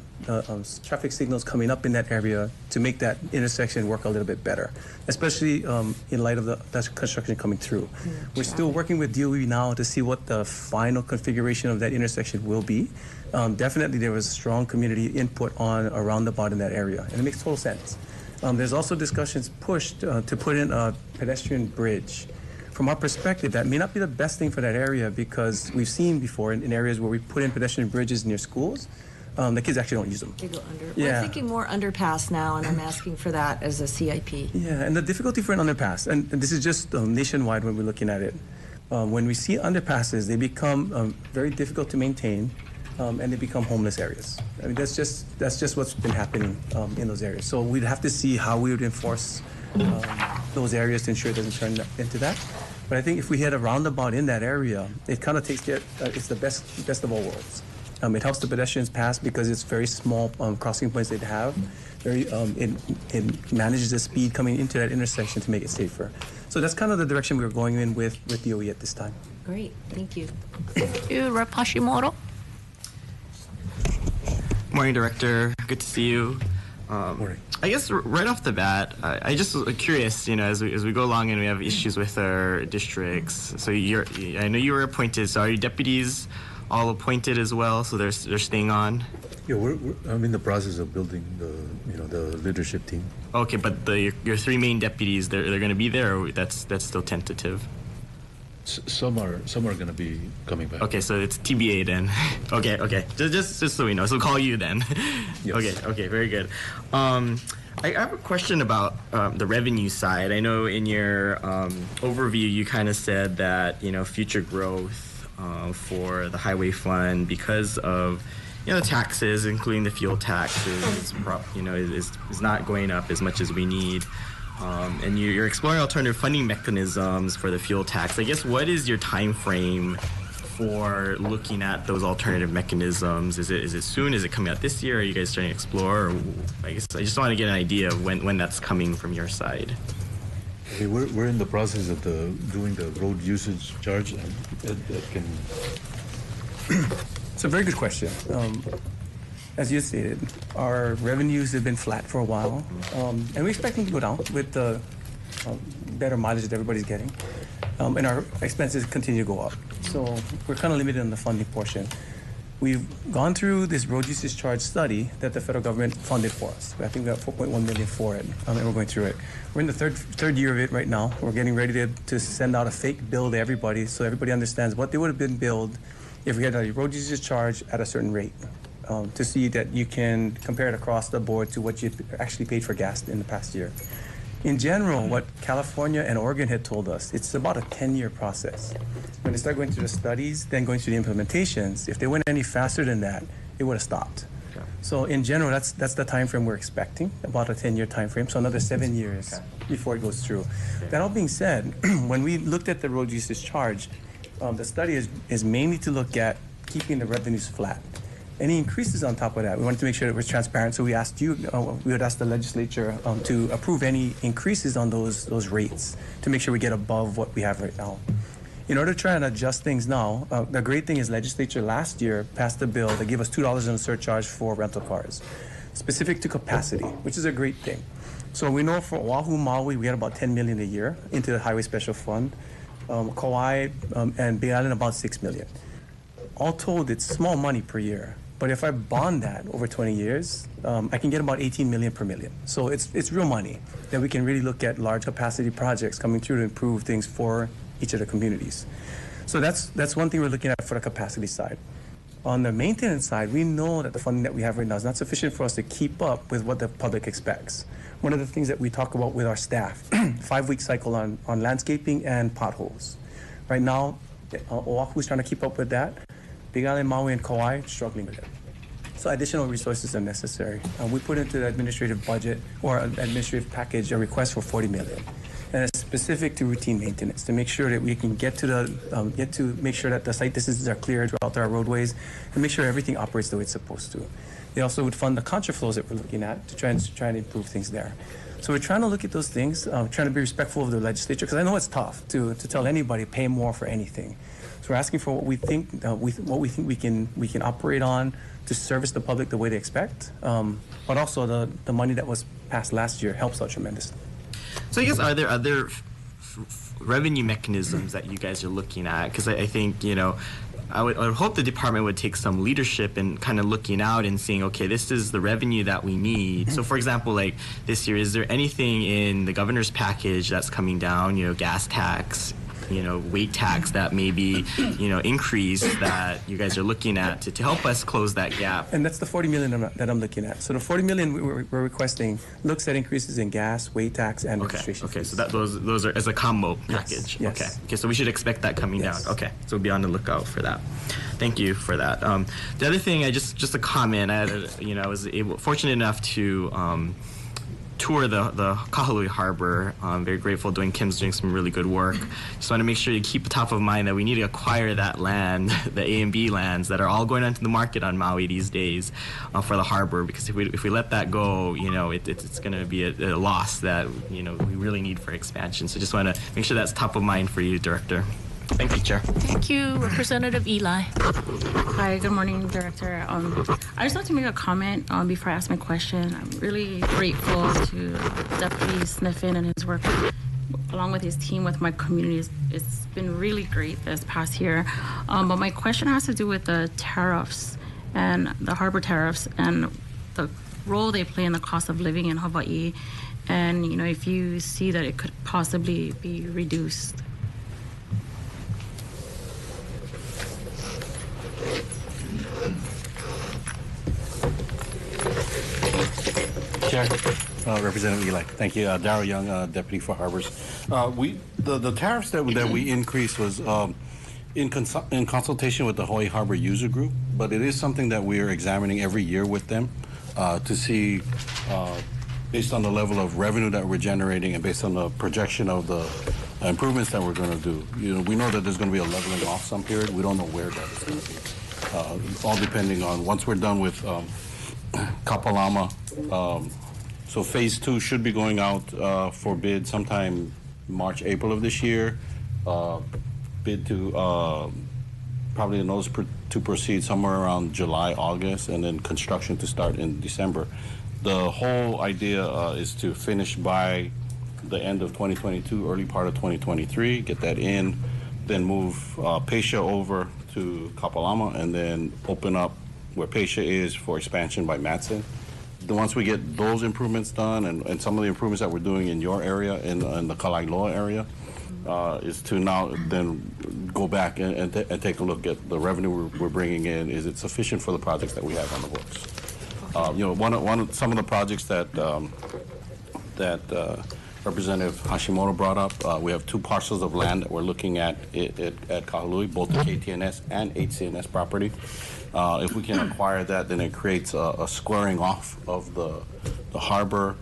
traffic signals coming up in that area to make that intersection work a little bit better, especially in light of that construction coming through. We're still working with DOE now to see what the final configuration of that intersection will be. Definitely there was strong community input on a roundabout in that area, and it makes total sense. There's also discussions pushed to put in a pedestrian bridge. From our perspective, that may not be the best thing for that area because we've seen before in areas where we put in pedestrian bridges near schools, the kids actually don't use them. They go under. Yeah. We're thinking more underpass now, and I'm asking for that as a CIP. Yeah, and the difficulty for an underpass, and this is just nationwide when we're looking at it, when we see underpasses, they become very difficult to maintain, and they become homeless areas. I mean, that's just what's been happening in those areas. So we'd have to see how we would enforce those areas to ensure it doesn't turn into that. But I think if we had a roundabout in that area, it kind of takes care. It's the best of all worlds. It helps the pedestrians pass because it's very small crossing points they'd have. It manages the speed coming into that intersection to make it safer. So that's kind of the direction we're going in with DOE at this time. Great, thank you. Thank you, Rep. Hashimoto. Morning, Director. Good to see you. Morning. I guess right off the bat, I just was curious, as we go along and we have issues with our districts. So I know you were appointed. So are your deputies all appointed as well? So they're staying on. Yeah, I'm in the process of building the leadership team. Okay, but your 3 main deputies, they're going to be there, or that's still tentative? Some are going to be coming back. Okay, so it's TBA then. Okay. Just so we know. So call you then. Yes. Okay, very good. I have a question about the revenue side. I know in your overview you kind of said that future growth for the highway fund because of the taxes, including the fuel taxes, is not going up as much as we need. And you're exploring alternative funding mechanisms for the fuel tax. I guess what is your time frame for looking at those alternative mechanisms? Is it soon? Is it coming out this year? Are you guys starting to explore? Or I guess I just want to get an idea of when that's coming from your side. Okay, we're in the process of doing the road usage charge, and that can. It's a very good question. As you stated, our revenues have been flat for a while, and we expect them to go down with the better mileage that everybody's getting, and our expenses continue to go up. So we're kind of limited on the funding portion. We've gone through this road usage charge study that the federal government funded for us. I think we got $4.1 million for it, and we're going through it. We're in the third year of it right now. We're getting ready to send out a fake bill to everybody so everybody understands what they would have been billed if we had a road usage charge at a certain rate. To see that you can compare it across the board to what you actually paid for gas in the past year. In general, what California and Oregon had told us, it's about a 10-year process. When they start going through the studies, then going through the implementations, if they went any faster than that, it would have stopped. Okay. So in general, that's the time frame we're expecting, about a 10-year time frame, so another 7 years before it goes through. Okay. That all being said, when we looked at the road usage charge, the study is mainly to look at keeping the revenues flat. Any increases on top of that, we wanted to make sure it was transparent, so we asked you, we would ask the legislature to approve any increases on those rates to make sure we get above what we have right now. In order to try and adjust things now, the great thing is legislature last year passed a bill that gave us $2 in a surcharge for rental cars, specific to capacity, which is a great thing. So we know for Oahu, Maui, we get about $10 million a year into the Highway Special Fund. Kauai and Big Island about $6 million. All told, it's small money per year. But if I bond that over 20 years, I can get about 18 million per million. So it's real money that we can really look at large capacity projects coming through to improve things for each of the communities. So that's one thing we're looking at for the capacity side. On the maintenance side, we know that the funding that we have right now is not sufficient for us to keep up with what the public expects. One of the things that we talk about with our staff, 5-week cycle on landscaping and potholes. Right now, Oahu's trying to keep up with that. Big Island, Maui, and Kauai struggling with it. So additional resources are necessary. We put into the administrative budget or administrative package a request for $40 million. And it's specific to routine maintenance to make sure that we can get to make sure that the site distances are cleared throughout our roadways and make sure everything operates the way it's supposed to. They also would fund the contraflows that we're looking at to try and improve things there. So we're trying to look at those things, trying to be respectful of the legislature, because I know it's tough to tell anybody pay more for anything. So we're asking for what we think we can operate on to service the public the way they expect, but also the money that was passed last year helps out tremendously. So I guess, are there other revenue mechanisms that you guys are looking at? Because I think, I would hope the department would take some leadership in kind of looking out and saying, okay, this is the revenue that we need. So for example, like this year, is there anything in the governor's package that's coming down, gas tax, weight tax that maybe, increase that you guys are looking at to help us close that gap? And that's the $40 million that I'm looking at. So the $40 million we're requesting looks at increases in gas, weight tax, and registration fees. So those are as a combo package. Yes. Okay, so we should expect that coming down. Okay, so be on the lookout for that. Thank you for that. The other thing, just a comment. I was fortunate enough to tour the Kahului Harbor. I'm very grateful. Kim's doing some really good work. Just want to make sure you keep top of mind that we need to acquire that land, the A and B lands that are all going onto the market on Maui these days for the harbor. Because if we let that go, it's going to be a loss that we really need for expansion. So just want to make sure that's top of mind for you, Director. Thank you, Chair. Thank you, Representative Eli. Hi, good morning, Director. I just want to make a comment before I ask my question. I'm really grateful to Deputy Sniffen and his work along with his team with my communities. It's been really great this past year. But my question has to do with the tariffs and the harbor tariffs and the role they play in the cost of living in Hawaii. And, if you see that it could possibly be reduced. Chair, Representative Eli, thank you. Darryl Young, Deputy for Harbors. The tariffs that we increased was in consultation with the Hawaii Harbor User Group, but it is something that we are examining every year with them to see, based on the level of revenue that we're generating and based on the projection of the improvements that we're going to do. We know that there's going to be a leveling off some period. We don't know where that is going to be. All depending on once we're done with Kapalama. So phase 2 should be going out for bid sometime March, April of this year. Bid to probably a notice to proceed somewhere around July, August, and then construction to start in December. The whole idea is to finish by the end of 2022, early part of 2023, get that in, then move Peisha over to Kapalama, and then open up where Peisha is for expansion by Matson. Once we get those improvements done and some of the improvements that we're doing in your area, in the Kalailoa area, is to now then go back and take a look at the revenue we're bringing in. Is it sufficient for the projects that we have on the books? Some of the projects that Representative Hashimoto brought up, we have 2 parcels of land that we're looking at Kahului, both the KTNS and HCNS property. If we can acquire that, then it creates a squaring off of the harbor.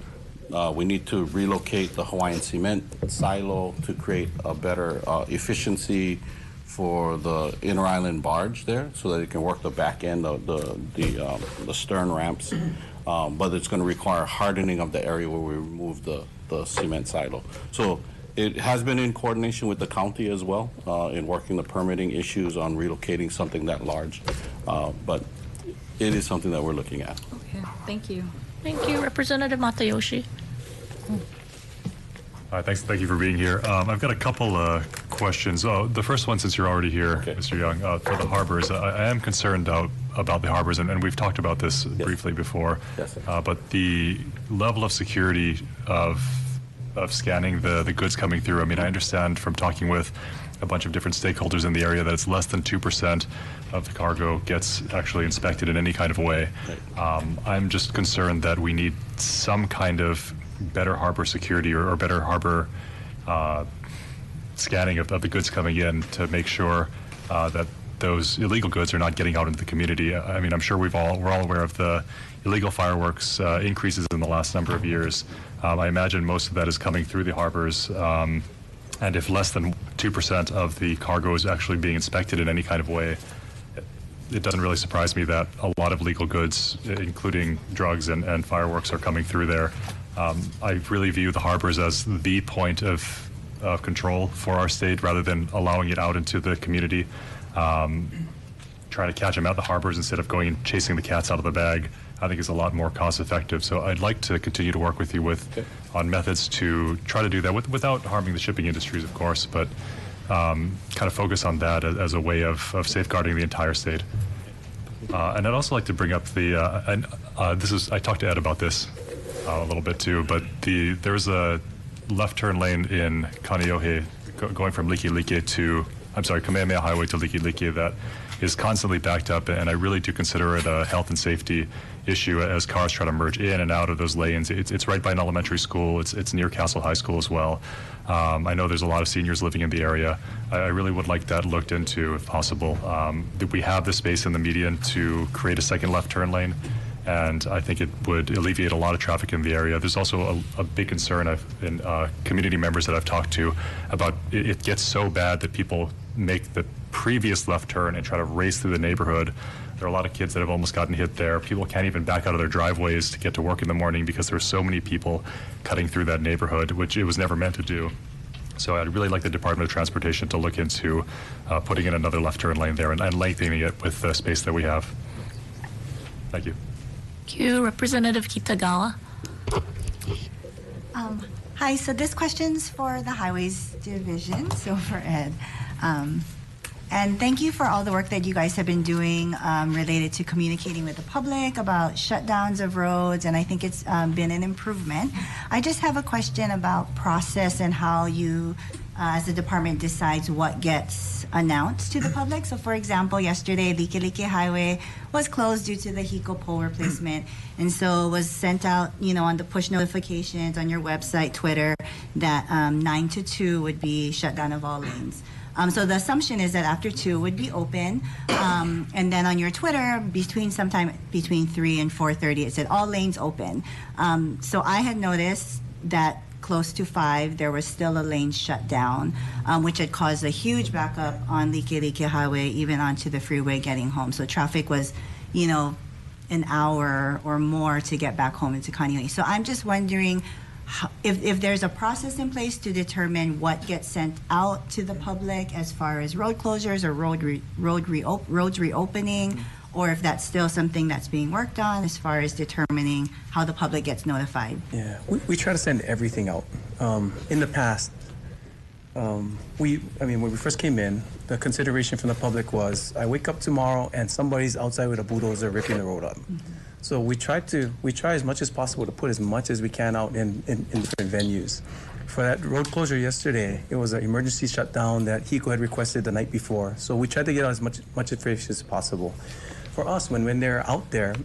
We need to relocate the Hawaiian cement silo to create a better efficiency for the inter-island barge there, so that it can work the back end of the stern ramps. But it's going to require hardening of the area where we remove the cement silo. So it has been in coordination with the county as well in working the permitting issues on relocating something that large. But it is something that we're looking at. Okay, thank you. Thank you, Representative Matayoshi. Thank you for being here. I've got a couple questions. The first one, since you're already here, okay, Mr. Young, for the harbors, I am concerned about about the harbors, and we've talked about this briefly before. Yes, sir. But the level of security of scanning the goods coming through. I mean, I understand from talking with a bunch of different stakeholders in the area that it's less than 2% of the cargo gets actually inspected in any kind of way. I'm just concerned that we need some kind of better harbor security or better harbor scanning of the goods coming in to make sure that those illegal goods are not getting out into the community. I mean, I'm sure we're all aware of the illegal fireworks increases in the last number of years. I imagine most of that is coming through the harbors. And if less than 2% of the cargo is actually being inspected in any kind of way, it doesn't really surprise me that a lot of legal goods, including drugs and fireworks, are coming through there. I really view the harbors as the point of control for our state rather than allowing it out into the community. Trying to catch them at the harbors instead of going and chasing the cats out of the bag, I think is a lot more cost effective. So I'd like to continue to work with you on methods to try to do that without harming the shipping industries, of course, but kind of focus on that as a way of safeguarding the entire state. And I'd also like to bring up I talked to Ed about this a little bit too, but there's a left turn lane in Kaneohe going from Kamehameha Highway to Likelike that is constantly backed up, and I really do consider it a health and safety issue as cars try to merge in and out of those lanes. It's right by an elementary school. It's near Castle High School as well. I know there's a lot of seniors living in the area. I really would like that looked into if possible. That we have the space in the median to create a second left turn lane, and I think it would alleviate a lot of traffic in the area. There's also a big concern in community members that I've talked to about it gets so bad that people make the previous left turn and try to race through the neighborhood. There are a lot of kids that have almost gotten hit there. People can't even back out of their driveways to get to work in the morning because there's so many people cutting through that neighborhood, which it was never meant to do. So I'd really like the Department of Transportation to look into putting in another left turn lane there and lengthening it with the space that we have. Thank you. Thank you. Representative Kitagawa. Hi, so this question's for the Highways Division, so for Ed. And thank you for all the work that you guys have been doing related to communicating with the public about shutdowns of roads, and I think it's been an improvement. I just have a question about process and how you, as a department, decides what gets announced to the public. So, for example, yesterday, Likelike Highway was closed due to the HECO pole replacement, and so it was sent out, on the push notifications on your website, Twitter, that 9 to 2 would be shutdown of all lanes. So the assumption is that after 2 would be open, and then on your Twitter, sometime between 3 and 4:30, it said all lanes open. So I had noticed that close to 5, there was still a lane shut down, which had caused a huge backup on Likelike Highway, even onto the freeway getting home. So traffic was, an hour or more to get back home into Kaneohe. So I'm just wondering if there's a process in place to determine what gets sent out to the public as far as road closures or roads reopening, or if that's still something that's being worked on as far as determining how the public gets notified. Yeah, we try to send everything out. In the past, when we first came in, the consideration from the public was, I wake up tomorrow and somebody's outside with a bulldozer ripping the road up. Mm-hmm. So we try as much as possible to put as much as we can out in different venues. For that road closure yesterday, it was an emergency shutdown that HECO had requested the night before. So we tried to get out as much information as possible. For us, when they're out there,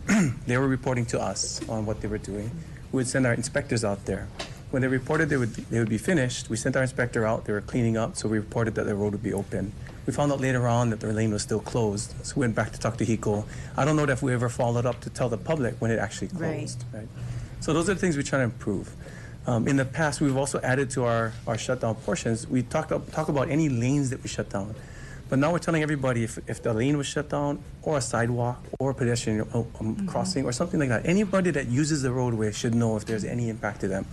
they were reporting to us on what they were doing. We would send our inspectors out there. When they reported they would be finished, we sent our inspector out. They were cleaning up, so we reported that the road would be open. We found out later on that their lane was still closed, so we went back to talk to HECO. I don't know if we ever followed up to tell the public when it actually closed. Right? So those are the things we try to improve. In the past, we've also added to our shutdown portions. We talk about any lanes that we shut down. But now we're telling everybody if the lane was shut down, or a sidewalk, or a pedestrian crossing, or something like that. Anybody that uses the roadway should know if there's any impact to them.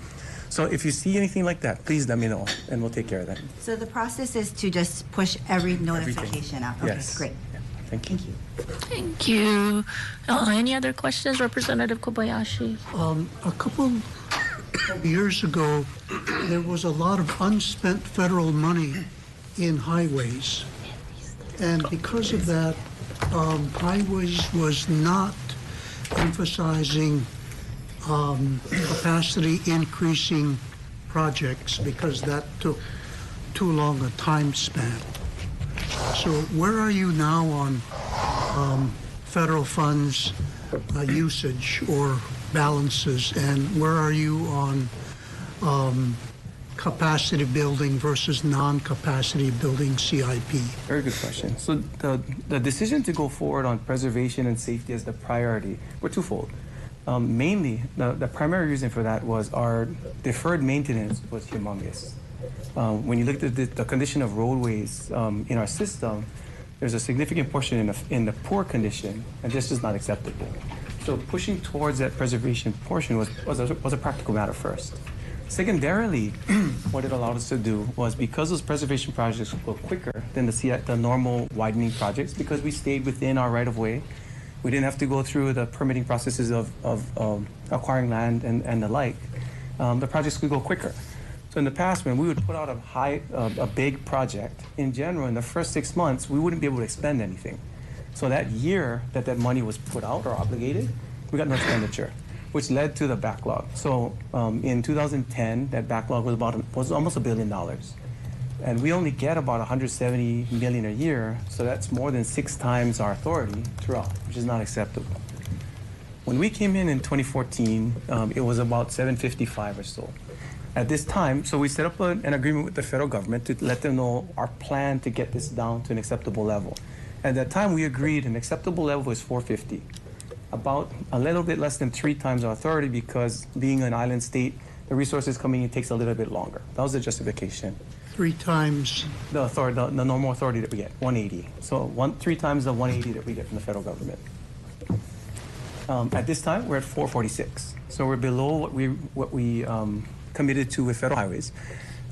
So if you see anything like that, please let me know, and we'll take care of that. So the process is to just push every notification out. Okay, yes. Great. Yeah. Thank you. Thank you. Any other questions, Representative Kobayashi? A couple of years ago, there was a lot of unspent federal money in highways. And because of that, highways was not emphasizing capacity increasing projects because that took too long a time span. So where are you now on federal funds usage or balances, and where are you on capacity building versus non-capacity building CIP? Very good question. So the decision to go forward on preservation and safety as the priority were twofold. Mainly, the primary reason for that was our deferred maintenance was humongous. When you look at the condition of roadways in our system, there's a significant portion in the poor condition, and this is not acceptable. So pushing towards that preservation portion was a practical matter first. Secondarily, what it allowed us to do was, because those preservation projects go quicker than the normal widening projects, because we stayed within our right-of-way, we didn't have to go through the permitting processes of acquiring land and the like. The projects could go quicker. So in the past, when we would put out a big project, in general, in the first 6 months, we wouldn't be able to expend anything. So that year that money was put out or obligated, we got no expenditure, which led to the backlog. So in 2010, that backlog was almost $1 billion. And we only get about 170 million a year, so that's more than 6 times our authority throughout, which is not acceptable. When we came in 2014, it was about 755 or so. At this time, so we set up an agreement with the federal government to let them know our plan to get this down to an acceptable level. At that time, we agreed an acceptable level is 450, about a little bit less than 3 times our authority, because being an island state, the resources coming in takes a little bit longer. That was the justification. 3 times the authority, the normal authority that we get, 180. So 3 times the 180 that we get from the federal government. At this time, we're at 446. So we're below what we committed to with federal highways.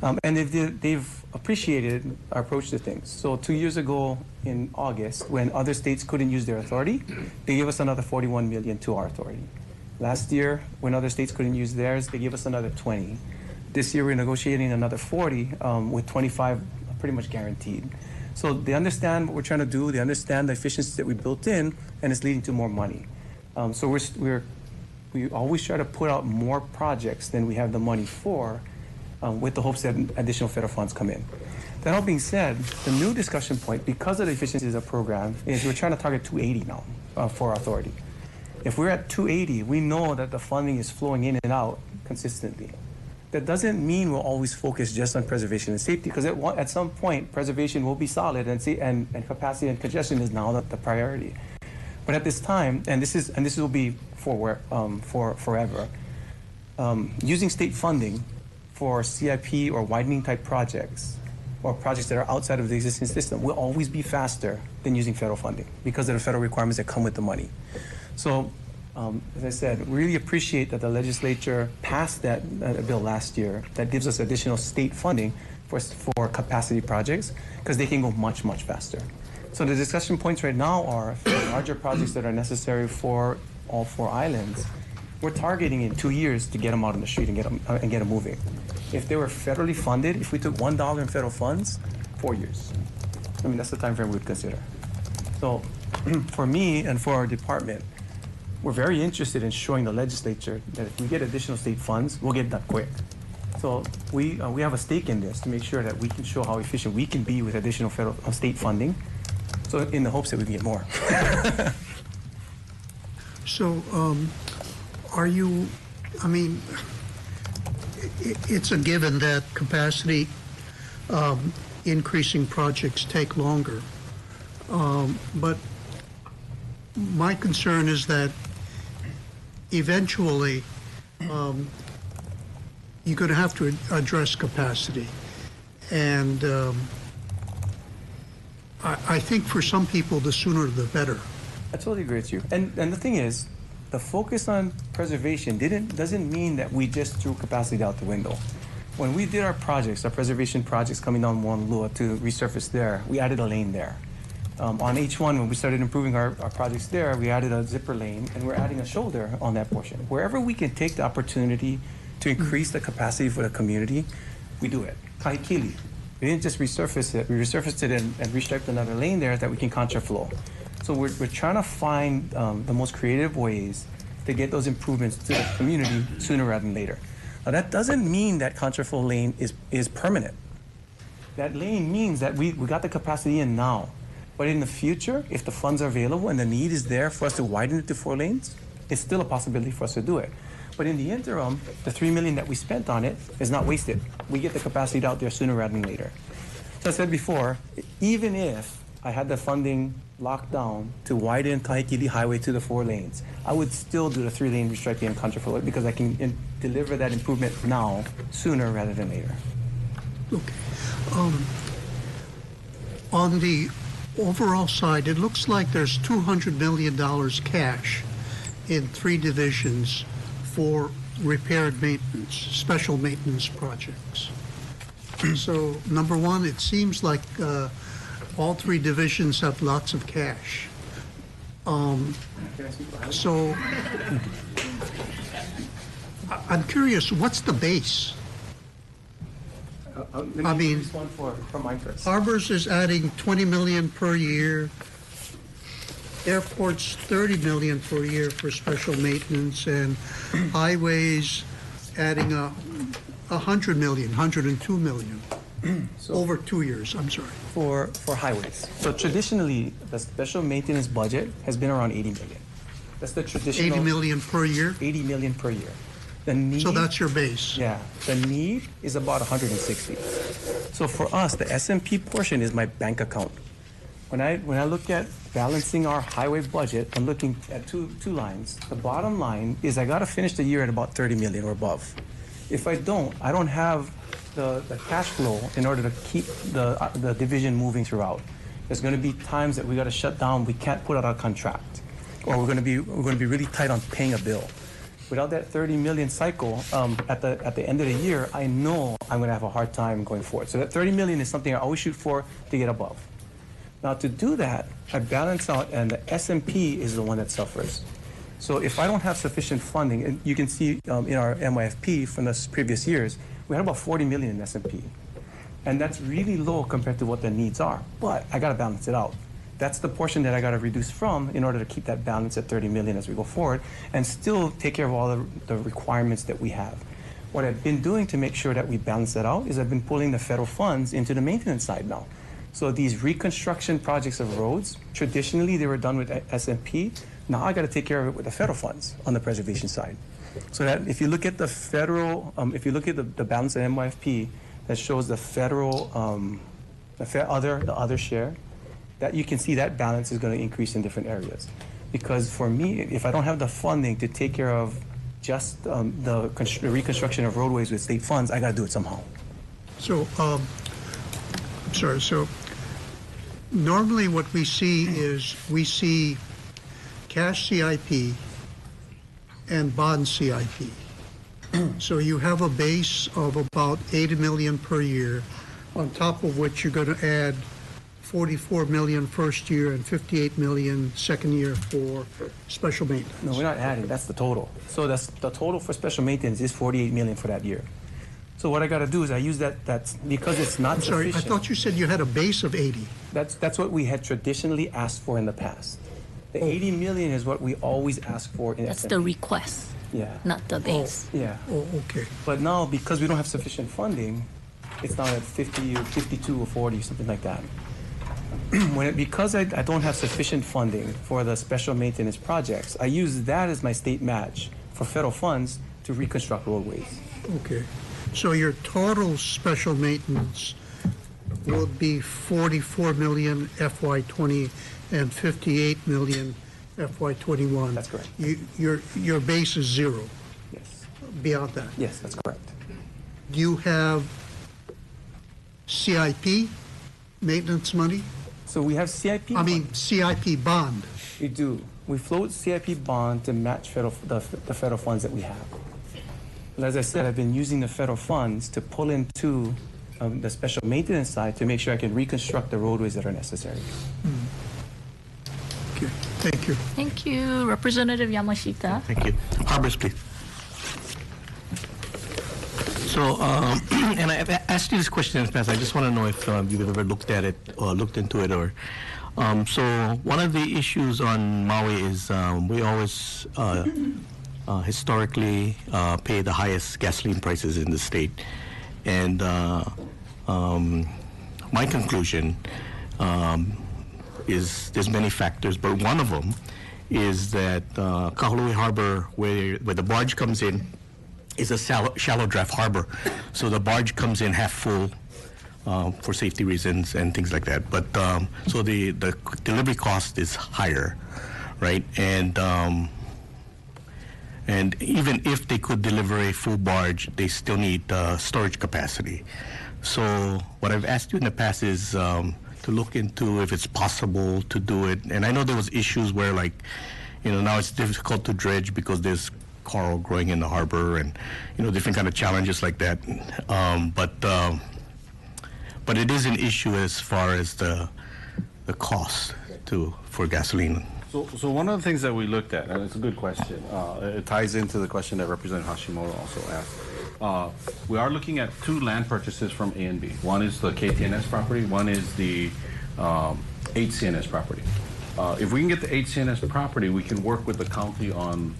And they've appreciated our approach to things. So 2 years ago in August, when other states couldn't use their authority, they gave us another 41 million to our authority. Last year, when other states couldn't use theirs, they gave us another 20. This year, we're negotiating another 40 with 25 pretty much guaranteed. So they understand what we're trying to do. They understand the efficiencies that we built in, and it's leading to more money. So we always try to put out more projects than we have the money for, with the hopes that additional federal funds come in. That all being said, the new discussion point, because of the efficiencies of the program, is we're trying to target 280 now for our authority. If we're at 280, we know that the funding is flowing in and out consistently. That doesn't mean we'll always focus just on preservation and safety, because at some point, preservation will be solid, and capacity and congestion is now the priority. But at this time, and this will be for forever, using state funding for CIP or widening type projects, or projects that are outside of the existing system, will always be faster than using federal funding because of the federal requirements that come with the money. So, as I said, really appreciate that the legislature passed that bill last year that gives us additional state funding for capacity projects, because they can go much, much faster. So the discussion points right now are for larger projects that are necessary for all 4 islands. We're targeting in 2 years to get them out on the street and get them moving. If they were federally funded, if we took $1 in federal funds, 4 years. I mean, that's the time frame we would consider. So for me and for our department, we're very interested in showing the legislature that if we get additional state funds, we'll get that quick. So we have a stake in this to make sure that we can show how efficient we can be with additional federal state funding. So in the hopes that we can get more. So, are you, I mean, it's a given that capacity increasing projects take longer. But my concern is that eventually you're going to have to address capacity. And I think for some people, the sooner the better. I totally agree with you. And the thing is, the focus on preservation doesn't mean that we just threw capacity out the window. When we did our projects, our preservation projects coming down Moanalua to resurface there, we added a lane there. On H1, when we started improving our projects there, we added a zipper lane, and we're adding a shoulder on that portion. Wherever we can take the opportunity to increase the capacity for the community, we do it. Kahikili, we didn't just resurface it, we resurfaced it and restriped another lane there that we can contraflow. So we're trying to find the most creative ways to get those improvements to the community sooner rather than later. Now, that doesn't mean that Contraflow Lane is permanent. That lane means that we got the capacity in now. But in the future, if the funds are available and the need is there for us to widen it to 4 lanes, it's still a possibility for us to do it. But in the interim, the $3 million that we spent on it is not wasted. We get the capacity out there sooner rather than later. So I said before, even if I had the funding locked down to widen Kahikili Highway to the 4 lanes, I would still do the 3-lane restriping and Contraflow because I can deliver that improvement now sooner rather than later. Okay. On the overall side, it looks like there's $200 million cash in 3 divisions for repair and maintenance, special maintenance projects. So, number one, it seems like all 3 divisions have lots of cash. So, I'm curious, what's the base? I mean, Harbors is adding 20 million per year. Airports 30 million per year for special maintenance, and highways adding 100 million, 102 million over 2 years. I'm sorry. For highways. So traditionally, the special maintenance budget has been around 80 million. That's the traditional. 80 million per year. 80 million per year. The need, so that's your base. Yeah. The need is about 160. So for us, the S&P portion is my bank account. When I look at balancing our highway budget, I'm looking at two lines. The bottom line is I got to finish the year at about 30 million or above. If I don't have the cash flow in order to keep the division moving throughout. There's going to be times that we got to shut down. We can't put out our contract, or we're going to be really tight on paying a bill. Without that 30 million cycle at the end of the year, I know I'm going to have a hard time going forward. So that 30 million is something I always shoot for to get above. Now to do that, I balance out, and the S&P is the one that suffers. So if I don't have sufficient funding, and you can see in our MYFP from the previous years, we had about 40 million in S&P. And that's really low compared to what the needs are. But I got to balance it out. That's the portion that I got to reduce from in order to keep that balance at 30 million as we go forward and still take care of all the requirements that we have. What I've been doing to make sure that we balance that out is I've been pulling the federal funds into the maintenance side now. So these reconstruction projects of roads, traditionally they were done with S&P. Now I got to take care of it with the federal funds on the preservation side. So that if you look at the federal, if you look at the balance of MYFP, that shows the federal, the other share, that you can see that balance is going to increase in different areas. Because for me, if I don't have the funding to take care of just the reconstruction of roadways with state funds, I got to do it somehow. So, sorry, so normally what we see is we see cash CIP and bond CIP. So you have a base of about 80 million per year, on top of which you're going to add 44 million first year and 58 million second year for special maintenance. No, we're not adding. That's the total. So that's the total for special maintenance is 48 million for that year. So what I got to do is I use that's because it's not Sorry, sufficient. I thought you said you had a base of 80. That's what we had traditionally asked for in the past. The 80 million is what we always ask for in That's S&P. the request, Yeah. not the base. Yeah. Oh, okay. But now, because we don't have sufficient funding, it's now at 50 or 52 or 40, something like that. Because I don't have sufficient funding for the special maintenance projects, I use that as my state match for federal funds to reconstruct roadways. Okay. So your total special maintenance will be 44 million FY20 and 58 million FY21. That's correct. Your base is zero. Yes. Beyond that. Yes, that's correct. Do you have CIP maintenance money? So we have CIP. I mean CIP bond. We do. We float CIP bond to match the federal funds that we have. But as I said, I've been using the federal funds to pull into the special maintenance side to make sure I can reconstruct the roadways that are necessary. Okay, thank you. Thank you, Representative Yamashita. Thank you. Harbors, please. So, and I've asked you this question in the past. I just want to know if you've ever looked at it or looked into it, or So one of the issues on Maui is we always historically pay the highest gasoline prices in the state. And my conclusion is there's many factors, but one of them is that Kahului Harbor, where the barge comes in, is a shallow draft harbor. So the barge comes in half full for safety reasons and things like that. But so the delivery cost is higher, right? And even if they could deliver a full barge, they still need storage capacity. So what I've asked you in the past is to look into if it's possible to do it. And I know there was issues where, like, now it's difficult to dredge because there's coral growing in the harbor and, different kind of challenges like that. But it is an issue as far as the cost for gasoline. So one of the things that we looked at, and it's a good question, it ties into the question that Representative Hashimoto also asked. We are looking at two land purchases from A and B. One is the KTNS property, one is the HCNS property. If we can get the HCNS property, we can work with the county on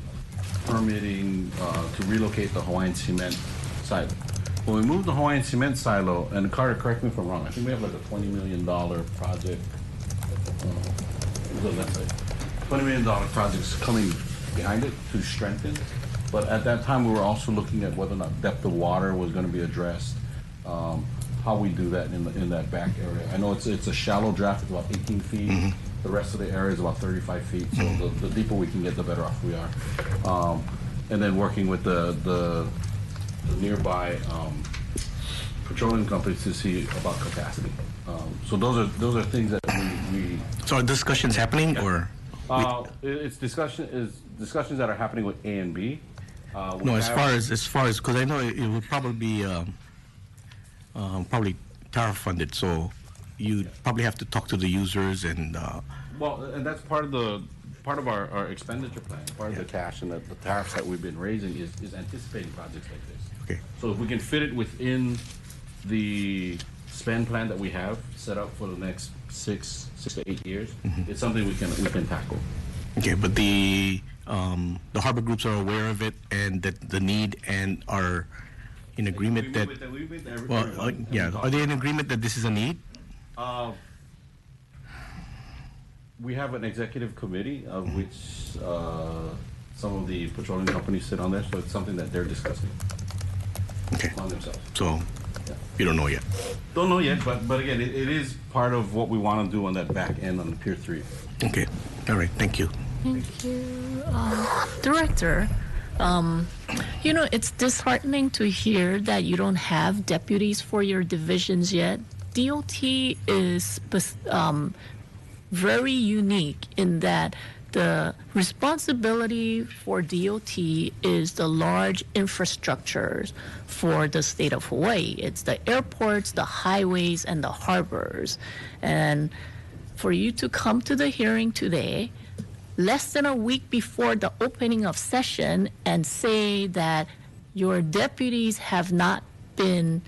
permitting to relocate the Hawaiian cement silo. When we move the Hawaiian cement silo, and Carter, correct me if I'm wrong, I think we have like a $20 million project. $20 million projects coming behind it to strengthen. But at that time, we were also looking at whether or not depth of water was going to be addressed, how we do that in that back area. I know it's a shallow draft, it's about 18 feet. Mm-hmm. The rest of the area is about 35 feet. So the deeper we can get, the better off we are. And then working with the nearby petroleum companies to see about capacity. So those are things that we. So are discussions happening, or? It's discussions that are happening with A and B. No, as far as because I know it would probably be probably tariff funded, so you probably have to talk to the users and. Well, and that's part of our expenditure plan. Part of the cash and the tariffs that we've been raising is anticipating projects like this. Okay. So if we can fit it within the spend plan that we have set up for the next 6 to 8 years, it's something we can tackle. Okay, but the harbor groups are aware of it and that the need and are in agreement that. Are they in agreement that this is a need? We have an executive committee of which some of the petroleum companies sit on there, so it's something that they're discussing. Okay. On themselves. So you don't know yet. Don't know yet, but again, it is part of what we want to do on that back end on the Pier 3. Okay. All right. Thank you. Thank you, Director. It's disheartening to hear that you don't have deputies for your divisions yet. DOT is very unique in that the responsibility for DOT is the large infrastructures for the state of Hawaii. It's the airports, the highways, and the harbors. And for you to come to the hearing today, less than a week before the opening of session, and say that your deputies have not been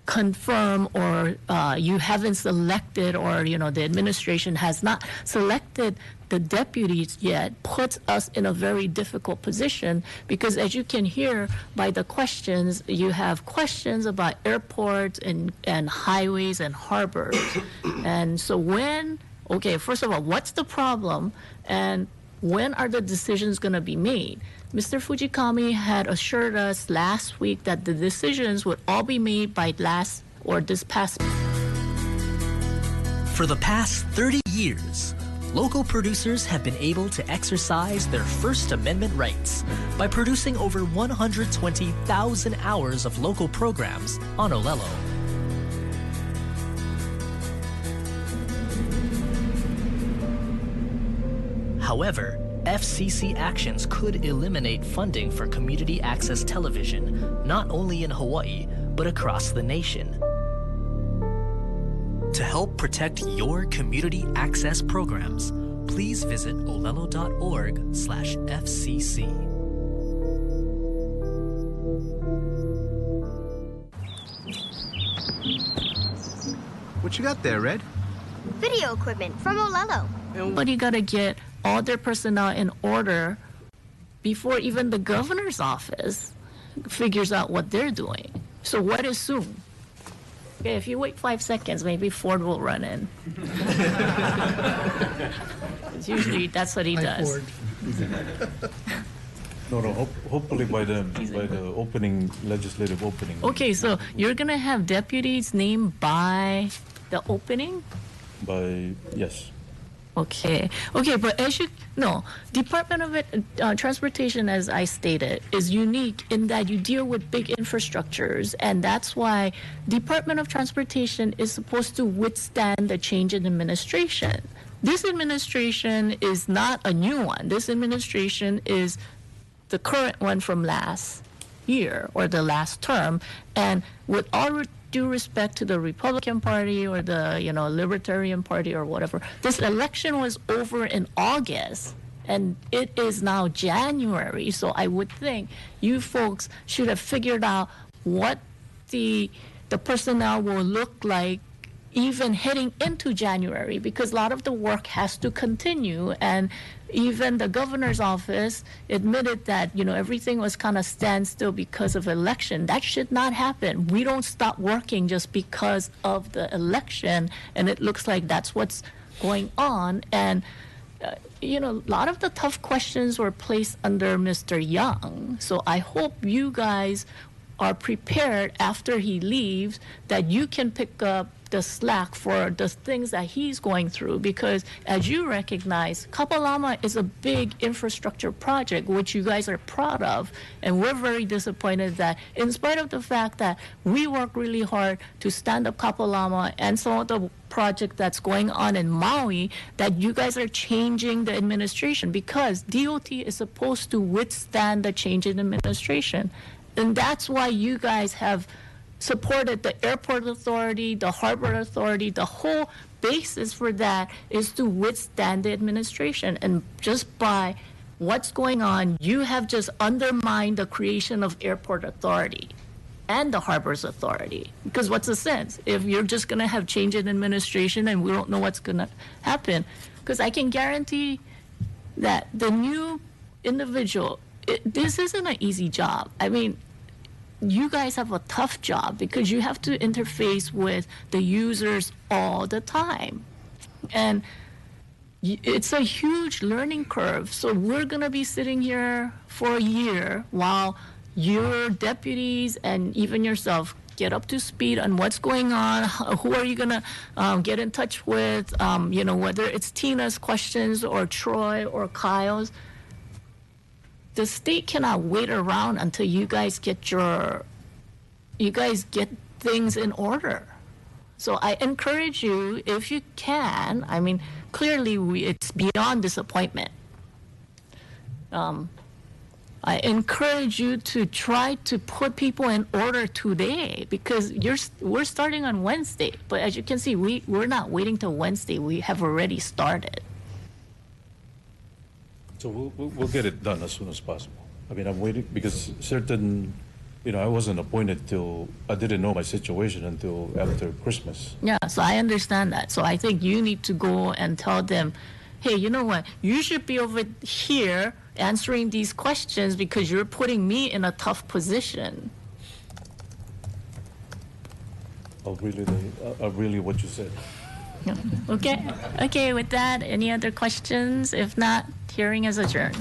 confirmed, or you haven't selected, or the administration has not selected the deputies yet, puts us in a very difficult position, because as you can hear by the questions, you have questions about airports and highways and harbors. And so first of all, what's the problem, and when are the decisions going to be made? Mr. Fujikami had assured us last week that the decisions would all be made by this past. For the past 30 years, local producers have been able to exercise their First Amendment rights by producing over 120,000 hours of local programs on Olelo. However, FCC actions could eliminate funding for community access television, not only in Hawaii, but across the nation. To help protect your community access programs, please visit olelo.org/FCC. What you got there, Red? video equipment from Olelo. But you gotta get all their personnel in order before even the governor's office figures out what they're doing. So what is soon? Okay, if you wait 5 seconds, maybe Ford will run in. It's usually that's what he does. No, hopefully by the opening, legislative opening. Okay, so you're gonna have deputies named by the opening? Yes. Okay, but Department of Transportation, as I stated, is unique in that you deal with big infrastructures, and that's why Department of Transportation is supposed to withstand the change in administration. This administration is not a new one. This administration is the current one from last year or the last term, and with all due respect to the Republican Party or the Libertarian Party or whatever, this election was over in August and it is now January. So I would think you folks should have figured out what the personnel will look like even heading into January, because a lot of the work has to continue. And even the governor's office admitted that, everything was kind of standstill because of election. That should not happen. We don't stop working just because of the election. And it looks like that's what's going on. And, a lot of the tough questions were placed under Mr. Young. So I hope you guys are prepared after he leaves that you can pick up the slack for the things that he's going through, because as you recognize, Kapalama is a big infrastructure project which you guys are proud of, and we're very disappointed that in spite of the fact that we work really hard to stand up Kapalama and some of the project that's going on in Maui, that you guys are changing the administration, because DOT is supposed to withstand the change in administration. And that's why you guys have supported the airport authority, the harbor authority. The whole basis for that is to withstand the administration. And just by what's going on, you have just undermined the creation of airport authority and the harbors authority. Because what's the sense if you're just going to have change in administration and we don't know what's going to happen? Because I can guarantee that the new individual, this isn't an easy job. I mean, you guys have a tough job because you have to interface with the users all the time. And it's a huge learning curve. So we're going to be sitting here for a year while your deputies and even yourself get up to speed on what's going on. Who are you going to get in touch with? Whether it's Tina's questions or Troy or Kyle's. The state cannot wait around until you guys get things in order. So I encourage you, if you can, I mean, clearly it's beyond disappointment. I encourage you to try to put people in order today, because we're starting on Wednesday. But as you can see, we're not waiting till Wednesday. We have already started. So we'll get it done as soon as possible. I mean, I'm waiting because I wasn't appointed I didn't know my situation until after Christmas. Yeah, so I understand that. So I think you need to go and tell them, hey, you know what? You should be over here answering these questions because you're putting me in a tough position. Really what you said. Okay, with that, any other questions? If not, hearing is adjourned.